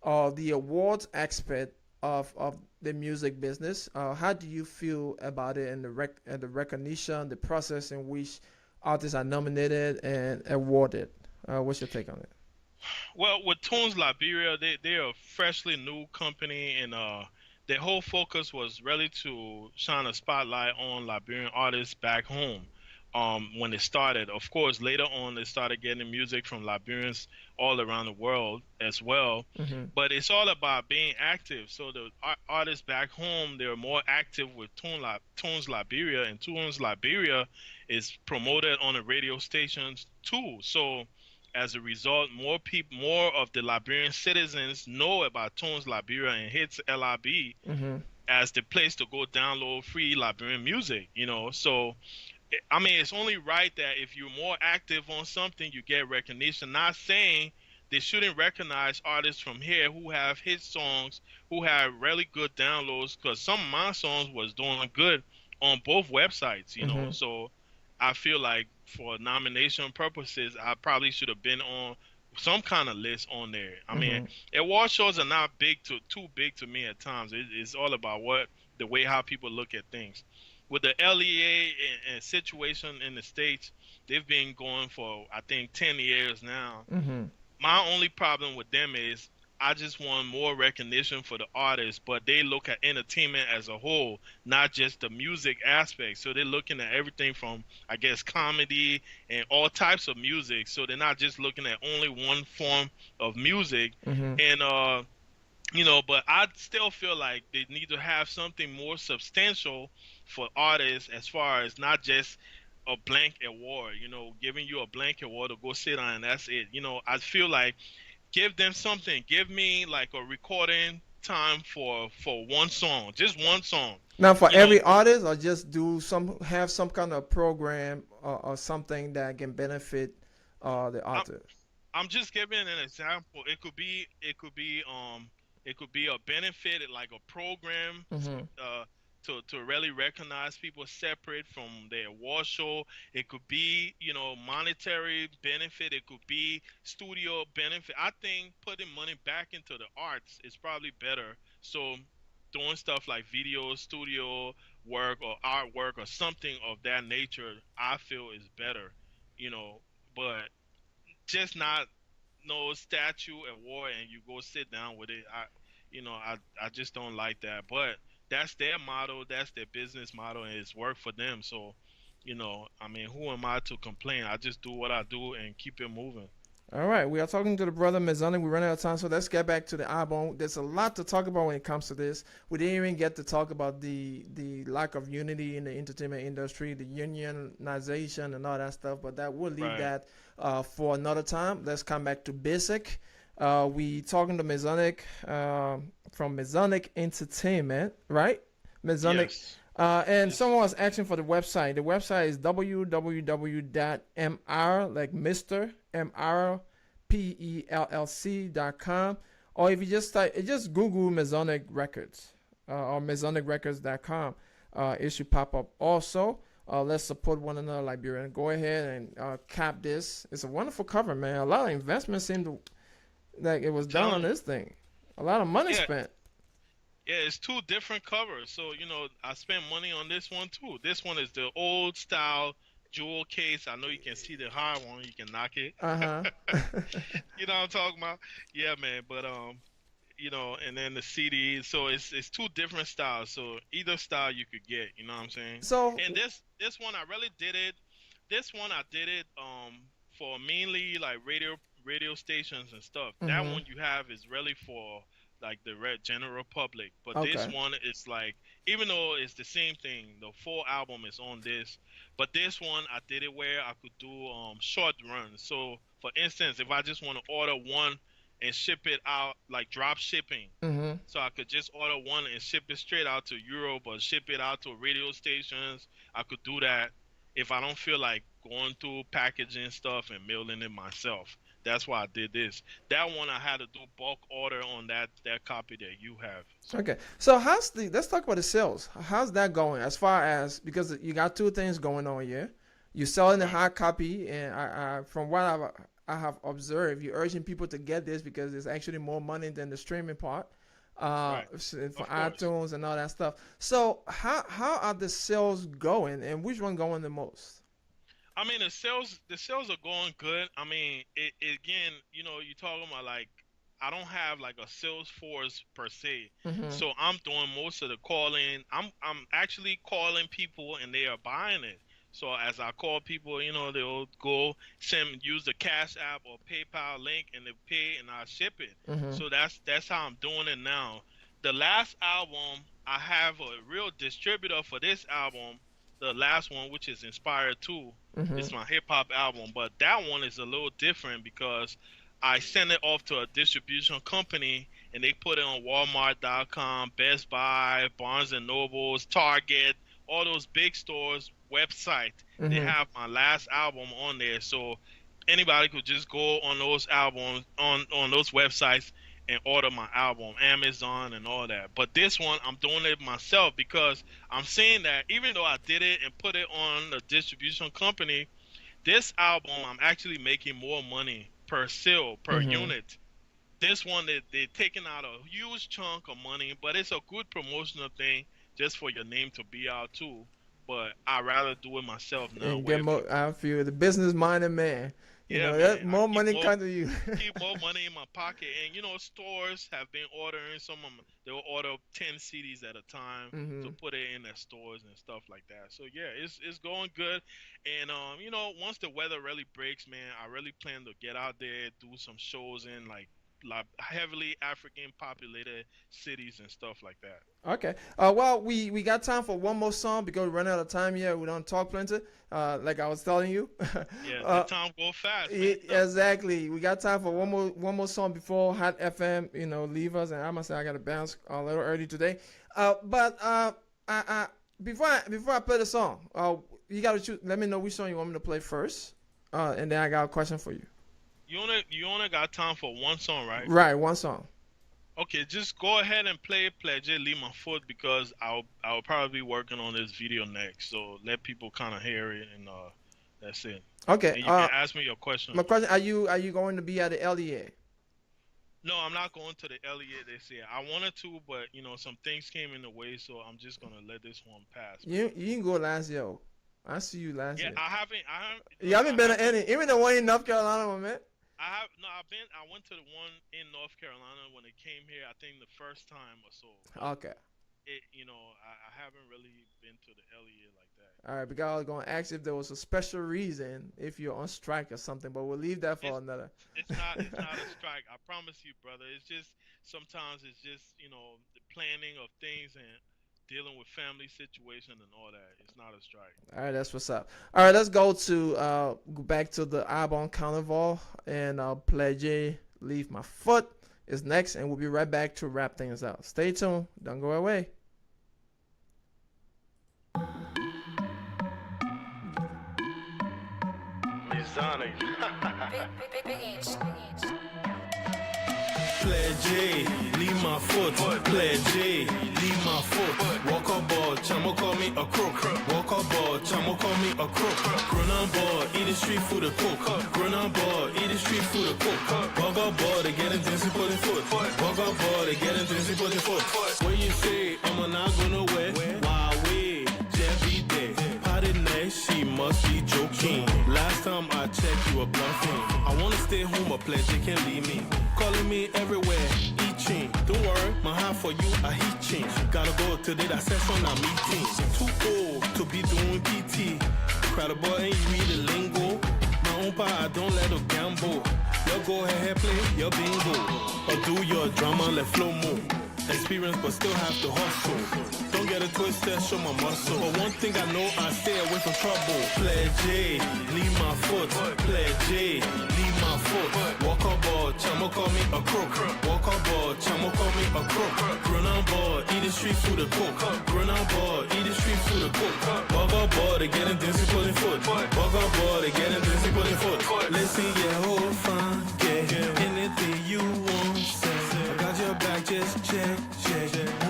or the awards aspect of the music business. How do you feel about it, and the recognition, the process in which artists are nominated and awarded? What's your take on it? Well, with Tunes Liberia, they're a freshly new company, and their whole focus was really to shine a spotlight on Liberian artists back home. When it started, of course, later on they started getting music from Liberians all around the world as well. But it's all about being active. So the artists back home, they're more active with Tunes Liberia, and Tunes Liberia is promoted on the radio stations too. So as a result, more of the Liberian citizens know about Tunes Liberia and hits LIB as the place to go download free Liberian music. So I mean, it's only right that if you're more active on something, you get recognition. Not saying they shouldn't recognize artists from here who have hit songs, who have really good downloads, because some of my songs was doing good on both websites, So I feel like for nomination purposes, I probably should have been on some kind of list on there. I mean, award shows are not too big to me at times. It's all about the way how people look at things. With the LEA and situation in the States, they've been going for, I think, 10 years now. My only problem with them is I just want more recognition for the artists, but they look at entertainment as a whole, not just the music aspect. So they're looking at everything from, I guess, comedy and all types of music. So they're not just looking at only one form of music. And, but I still feel like they need to have something more substantial for artists, as far as not just a blank award, giving you a blank award to go sit on and that's it. I feel like give them something. Give me like a recording time for one song, just one song. Now, for every artist, or just have some kind of program or something that can benefit the artist. I'm just giving an example. It could be a benefit, like a program, to really recognize people separate from their award show. It could be, monetary benefit. It could be studio benefit. I think putting money back into the arts is probably better. So doing stuff like video, studio work, or artwork, or something of that nature, I feel is better, but just not no statue award and you go sit down with it. I just don't like that. But that's their model, that's their business model, and it's worked for them. So, I mean, who am I to complain? I just do what I do and keep it moving. All right, we are talking to the brother Mezonic. We're running out of time, so let's get back to the album. There's a lot to talk about when it comes to this. We didn't even get to talk about the lack of unity in the entertainment industry, the unionization and all that stuff, but that will leave that for another time. Let's come back to basic. We talking to Mezonic from Mezonic Entertainment, right? Mezonic. Yes. And someone was asking for the website. The website is www.mr, like Mr. mrpe.llc.com. Or if you just Google Mezonic Records or mezonicrecords.com, it should pop up also. Let's support one another, Liberian. Go ahead and cap this. It's a wonderful cover, man. A lot of investment seemed to, like it was done on this thing. A lot of money spent. Yeah, it's two different covers. So, I spent money on this one too. This one is the old style jewel case. I know you can see the high one. You can knock it. You know what I'm talking about? Yeah, man. But, and then the CD. So it's two different styles. So either style you could get, you know what I'm saying? So, and this one, I really did it. This one, I did it for mainly like radio stations and stuff. That one you have is really for like the general public, but this one is like, even though it's the same thing, the full album is on this, but this one I did it where I could do short runs. So for instance, if I just want to order one and ship it out, like drop shipping, so I could just order one and ship it straight out to Europe or ship it out to radio stations, I could do that if I don't feel like going through packaging stuff and mailing it myself. that's why I did this. That one I had to do bulk order on that copy that you have. Okay, so let's talk about the sales. How's that going? As far as, because you got two things going on here. You're selling the hard copy, and I from what I have observed, you're urging people to get this because there's actually more money than the streaming part. For iTunes and all that stuff. So how are the sales going, and which one going the most? I mean, the sales are going good. I mean, it again, you know, you're talking about like, I don't have like a sales force per se, so I'm doing most of the calling. I'm actually calling people, and they are buying it. So as I call people, you know, they'll go use the Cash App or PayPal link, and they pay, and I ship it. So that's how I'm doing it now. The last album, I have a real distributor for this album. The last one, which is Inspired 2, it's my hip hop album, but that one is a little different because I send it off to a distribution company, and they put it on Walmart.com, Best Buy, Barnes and Nobles, Target, all those big stores website. They have my last album on there, so anybody could just go on those albums on those websites and order my album, Amazon and all that. But this one, I'm doing it myself because I'm saying that even though I did it and put it on the distribution company, this album I'm actually making more money per sale, per unit. This one, they're taking out a huge chunk of money, but it's a good promotional thing just for your name to be out too. But I'd rather do it myself now. And get more, I feel the business-minded man. You know, man, more money come to you. Keep more money in my pocket. And, you know, stores have been ordering some of them. They'll order 10 CDs at a time to put it in their stores and stuff like that. So, yeah, it's going good. And, you know, once the weather really breaks, man, I really plan to get out there, do some shows in, like heavily African populated cities and stuff like that. Okay. Well, we got time for one more song because we run out of time here. We don't talk plenty. Like I was telling you. Yeah, the time go fast. Exactly. We got time for one more song before Hot FM, you know, leave us. And I must say I got to bounce a little early today. But before I play the song, you got to choose. Let me know which song you want me to play first, and then I got a question for you. You only got time for one song, right? Right, one song. Okay, just go ahead and play Freh Jue, Leave My Foot, because I'll probably be working on this video next. So let people kind of hear it, and that's it. Okay. And you can ask me your question. My question: Are you going to be at the LEA? No, I'm not going to the LEA this year. I wanted to, but you know, some things came in the way, so I'm just gonna let this one pass. You didn't go last year. I see you last year. Yeah, I haven't. You haven't been to any, even the one in North Carolina, my man. I went to the one in North Carolina when it came here. I think the first time or so. Okay. I haven't really been to the LEA like that. All right, because I was going to ask if there was a special reason if you're on strike or something, but we'll leave that for another. It's not a strike. I promise you, brother. It's just sometimes it's just the planning of things and dealing with family situation and all that. It's not a strike. All right, that's what's up. All right, let's go back to the album Carnival, and Freh Jue, Leave My Foot is next, and we'll be right back to wrap things out. Stay tuned. Don't go away. Mezonic. Freh Jue, leave my foot. Freh Jue, leave my foot. Walk on board, chamo call me a crook. Walk on board, chamo call me a crook. Run on board, eat the street food a cook. Run on board, eat the street food a cook. Walk on board, they get intense for the foot. Walk on board, they get intense for the foot. When you say I'm not gonna wear, why wait? Jeffy day, party next, she must be joking. Last time I checked, you were bluffing. I wanna stay home, but Freh Jue can't leave me. Calling me everywhere, eating. Don't worry, my heart for you, I heat change. Gotta go today, that session I'm meeting. Too old to be doing PT. Credible and you read the lingo. My own part, I don't let her gamble. You go ahead, play your bingo. Or do your drama, let flow move. Experience, but still have to hustle. Don't get it twisted, show my muscle. But one thing I know, I stay away from trouble. Freh Jue, leave my foot. Freh Jue, leave my foot. foot. Walk on board, chamo call me a crook. Walk on board, chamo call me a crook. Run on board, eat the street food a cook. Run on board, eat the street food a cook. Bug on board, they getting dizzy, putting foot. Bug on board, they getting dizzy, putting foot. Listen, yeah, hold fine, yeah. Anything you want, say. I got your back, just check.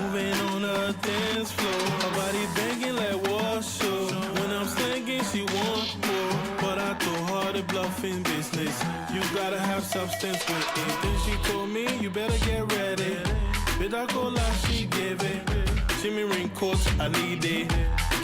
Moving on the dance floor. Her body banging like what show. When I'm slinging, she want more. But I told her the bluffing business. You gotta have substance with it. Then she told me, you better get ready. Bitch, go like she gave it. Jimmy ring coats, I need it.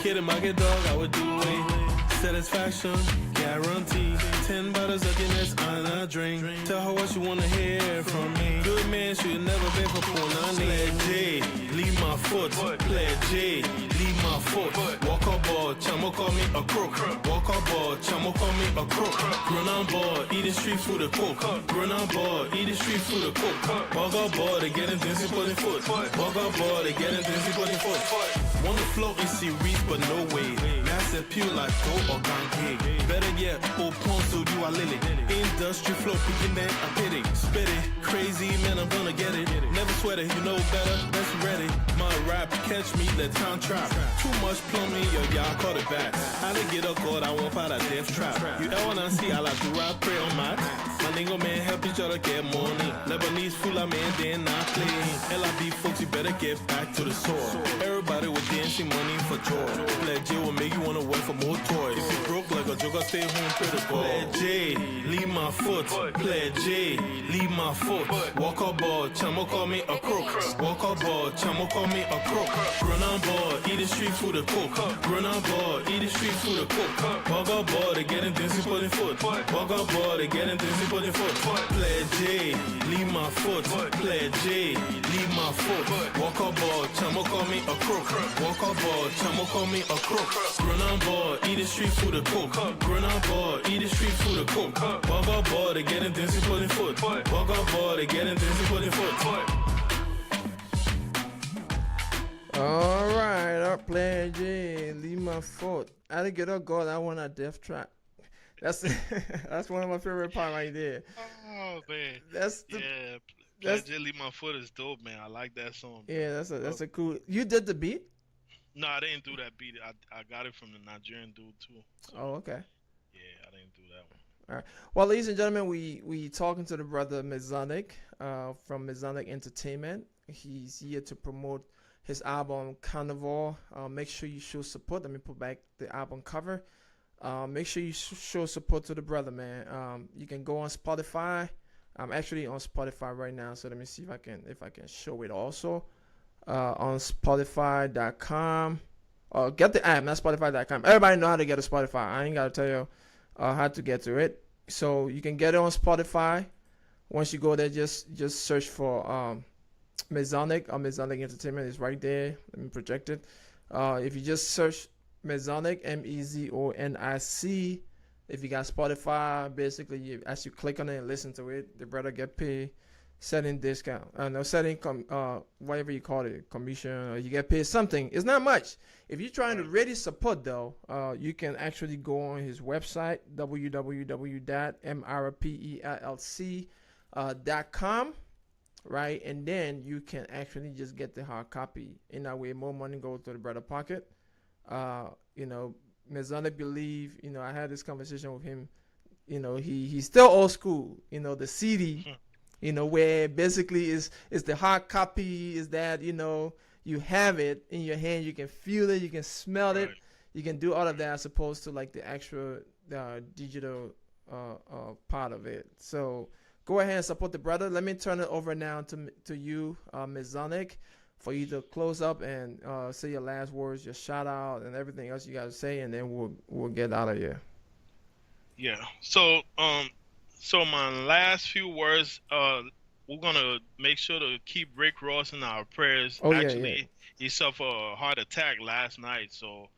Kid in my get dog, I would do it. Satisfaction, guarantee. 10 bottles of Guinness on a drink. Tell her what you wanna hear from me. Good man should never beg for punani. Play J, leave my foot. Play J, leave my foot. Walk on board, chamo call me a crook. Walk on board, chamo call me a crook. Run on board, eat the street food a cook. Run on board, eat the street food a cook. Walk on board, they getting dizzy, putting foot. Walk on board, they getting dizzy, putting foot. Wanna float in series, but no way. Massive pew like go or gang. Better yet, old so you are lily. Industry flow, picking that I pity. Spit it, crazy man, I'm gonna get it. Never sweat it, you know better, let's ready. My rap, catch me, the town trap. Too much plumbing, yo, y'all call it back. How to get a code, I want part of death trap. You ever wanna see, I like to rap, pray on my. My nigga man, help each other get money. Lebanese fool, I man, they not playing. LIB folks, you better get back to the soil. Everybody with dancing money for joy. Play J will make you wanna work for more toys. If you broke like a joker, stay home, pray to God. Play J, leave my foot. Play J, leave my foot. Walk on board, chamo call me a crook. Walk on board, chamo call me a crook. Run on board, eat the street food a cook. Run on board, eat the street food a cook. Walk on board, they getting dizzy, putting foot. Walk on board, they getting dizzy, putting foot. Play J, leave my foot. Play J, leave my foot. Walk on board, chamo call me a crook. Walk on board, chamo call me a crook. Run on board, eat the street food a cook. Run on board, eat the street food a cook. Walk on board, they getting dizzy, putting foot. Walk on board, they getting dizzy, putting foot. Alright, our player J, leave my foot. I didn't get up, God, I want a death trap. That's that's one of my favorite parts right there. Oh man, That's the, yeah. that's Play J, leave my foot is dope, man. I like that song. yeah, that's a cool. You did the beat? No, I didn't do that beat. I got it from the Nigerian dude too. So, Oh, okay. yeah, I didn't do that one. All right. Well, ladies and gentlemen, we talking to the brother Mezonic from Mezonic Entertainment. He's here to promote his album Carnival. Make sure you show support. Let me put back the album cover. Make sure you show support to the brother, man. You can go on Spotify. I'm actually on Spotify right now, so let me see if I can show it also. On Spotify.com. Get the app, not Spotify.com. Everybody know how to get to Spotify. I ain't gotta tell you how to get to it. So you can get it on Spotify. Once you go there, just search for Mezonic or Mezonic Entertainment. It's right there. Let me project it. If you just search Mezonic, MEZONIC. If you got Spotify, basically, as you click on it and listen to it, the brother get paid setting discount. Whatever you call it, commission, or you get paid something. It's not much. If you're trying to really support, though, you can actually go on his website, www.mrpe.llc.com, right? And then you can actually just get the hard copy. In that way, more money goes to the brother pocket. Mezonic believe, I had this conversation with him, he's still old school, the CD, where basically is the hard copy, is that, you have it in your hand, you can feel it, you can smell it, you can do all of that as opposed to like the actual digital part of it. So go ahead and support the brother. Let me turn it over now to you, Mezonic, for you to close up and say your last words, your shout out, and everything else you got to say, and then we'll get out of here. Yeah. So my last few words, we're gonna make sure to keep Rick Ross in our prayers. Oh, Actually, yeah. he suffered a heart attack last night, so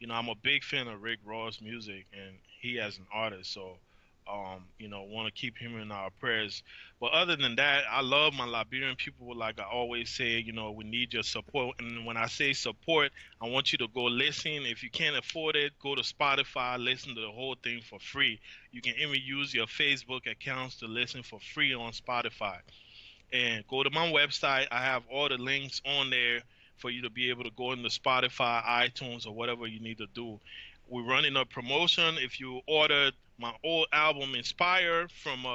I'm a big fan of Rick Ross music, and he as an artist. So Want to keep him in our prayers. But other than that, I love my Liberian people. Like I always say, we need your support. And when I say support, I want you to go listen. If you can't afford it, go to Spotify, listen to the whole thing for free. You can even use your Facebook accounts to listen for free on Spotify. And go to my website. I have all the links on there for you to be able to go into Spotify, iTunes, or whatever you need to do. We're running a promotion. If you ordered my old album Inspire from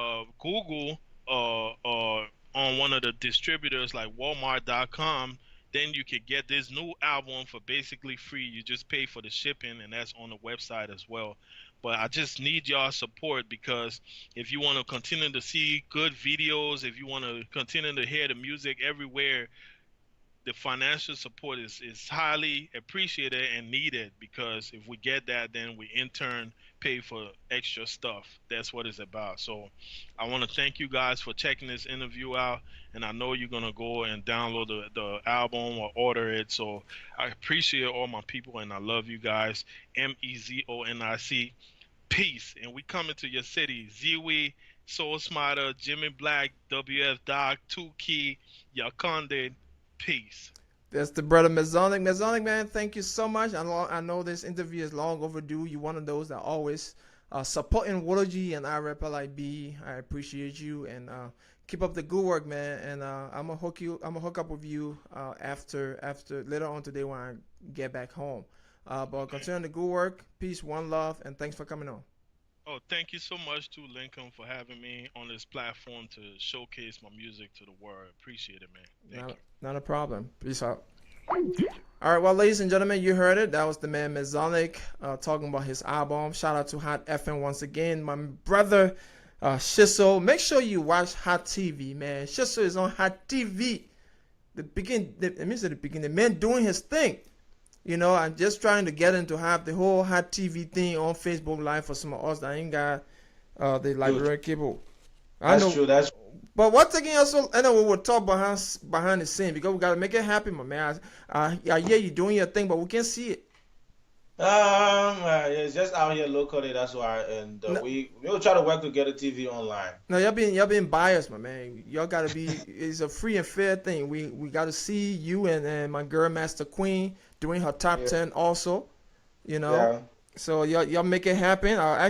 Google on one of the distributors like Walmart.com, then you could get this new album for basically free. You just pay for the shipping, and that's on the website as well. But I just need y'all support, because if you want to continue to see good videos, if you want to continue to hear the music everywhere, the financial support is highly appreciated and needed, because if we get that, then we in turn pay for extra stuff. That's what it's about. So I want to thank you guys for checking this interview out, and I know you're going to go and download the album or order it. So I appreciate all my people, and I love you guys. Mezonic. Peace. And we coming to your city. Ziwi, Soul Smarter, Jimmy Black, WF Doc, 2Key, Yakonde. Peace. That's the brother Mezonic. Mezonic, man, thank you so much. I know this interview is long overdue. You're one of those that always supporting Wology and IREP.LIB. I appreciate you, and keep up the good work, man. And I'm gonna hook up with you after later on today when I get back home. But continue the good work. Peace, one love, and thanks for coming on. Oh, thank you so much to Lincoln for having me on this platform to showcase my music to the world. Appreciate it, man. Thank you. Not a problem. Peace out. All right, well, ladies and gentlemen, you heard it. That was the man Mezonic talking about his album. Shout out to Hot FM once again. My brother Shiso. Make sure you watch Hot TV, man. Shiso is on Hot TV. The man doing his thing. I'm just trying to get him to have the whole Hot TV thing on Facebook Live for some of us that ain't got the library cable. That's true. But once again, also, I know we will talk behind the scene, because we gotta make it happen, my man. I hear you doing your thing, but we can't see it. It's just out here locally. That's why, and we will try to work to get a TV online. No, y'all being biased, my man. Y'all gotta be. It's a free and fair thing. We gotta see you and my girl Master Queen doing her top 10 also. Yeah. So y'all make it happen. I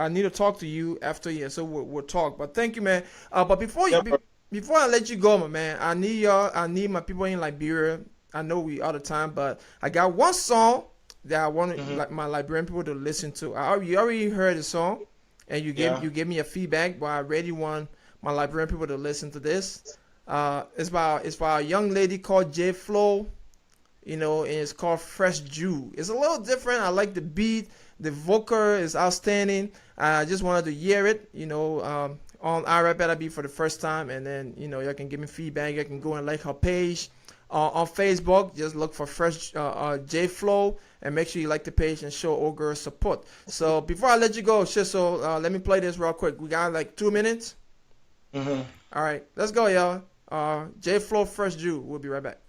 need to talk to you after here, so we'll talk. But thank you, man. But before I let you go, my man, I need my people in Liberia. I know we all the time, but I got one song that I want like my Liberian people to listen to. You already heard the song, and you gave me a feedback, but I really want my Liberian people to listen to this. It's by a young lady called J Flow. And it's called Freh Jue. It's a little different. I like the beat. The vocal is outstanding. I just wanted to hear it, on IREP.LIB for the first time. And then, y'all can give me feedback. You can go and like her page on Facebook. Just look for Freh J Flow, and make sure you like the page and show old girl support. So before I let you go, Shiso, let me play this real quick. We got like 2 minutes. All right, let's go, y'all. J Flow, Freh Jue. We'll be right back.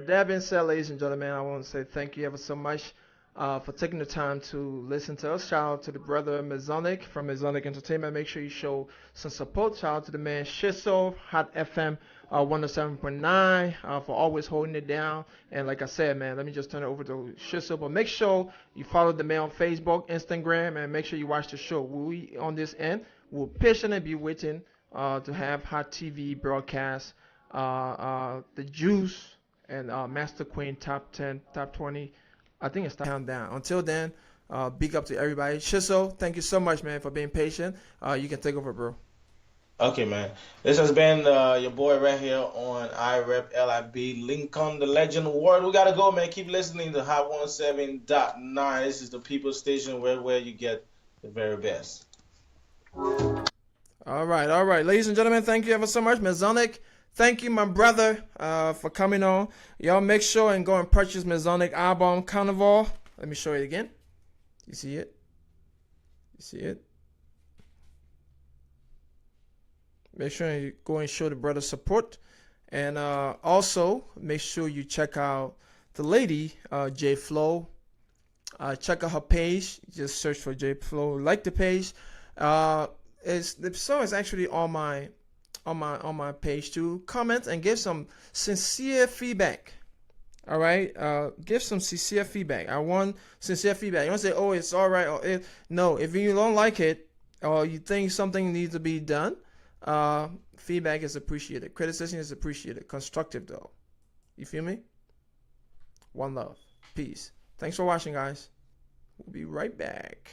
with that being said, ladies and gentlemen, I want to say thank you ever so much for taking the time to listen to us. Shout out to the brother Mezonic from Mezonic Entertainment. Make sure you show some support. Shout out to the man Shiso, Hot FM 107.9 for always holding it down. And like I said, man, let me just turn it over to Shiso. But make sure you follow the man on Facebook, Instagram, and make sure you watch the show. We on this end will patiently be waiting to have Hot TV broadcast, the Juice and Master Queen Top 10, Top 20. I think it's countdown. Until then, big up to everybody. Shiso, thank you so much, man, for being patient. You can take over, bro. Okay, man. This has been your boy right here on mrpe.llc. Lincoln, the legend award. We gotta go, man. Keep listening to Hot 107.9. This is the People's Station where you get the very best. All right. Ladies and gentlemen, thank you ever so much. Mezonic, thank you, my brother, for coming on. Y'all make sure and go and purchase Mezonic album, Carnival. Let me show it again. You see it? You see it? Make sure you go and show the brother support. And also, make sure you check out the lady, J Flow. Check out her page. Just search for J Flow. Like the page. The song is actually on my page too. Comment and give some sincere feedback. All right, give some sincere feedback. I want sincere feedback. You don't say, "Oh, it's all right," or no. If you don't like it or you think something needs to be done, feedback is appreciated. Criticism is appreciated. Constructive though. You feel me? One love. Peace. Thanks for watching, guys. We'll be right back.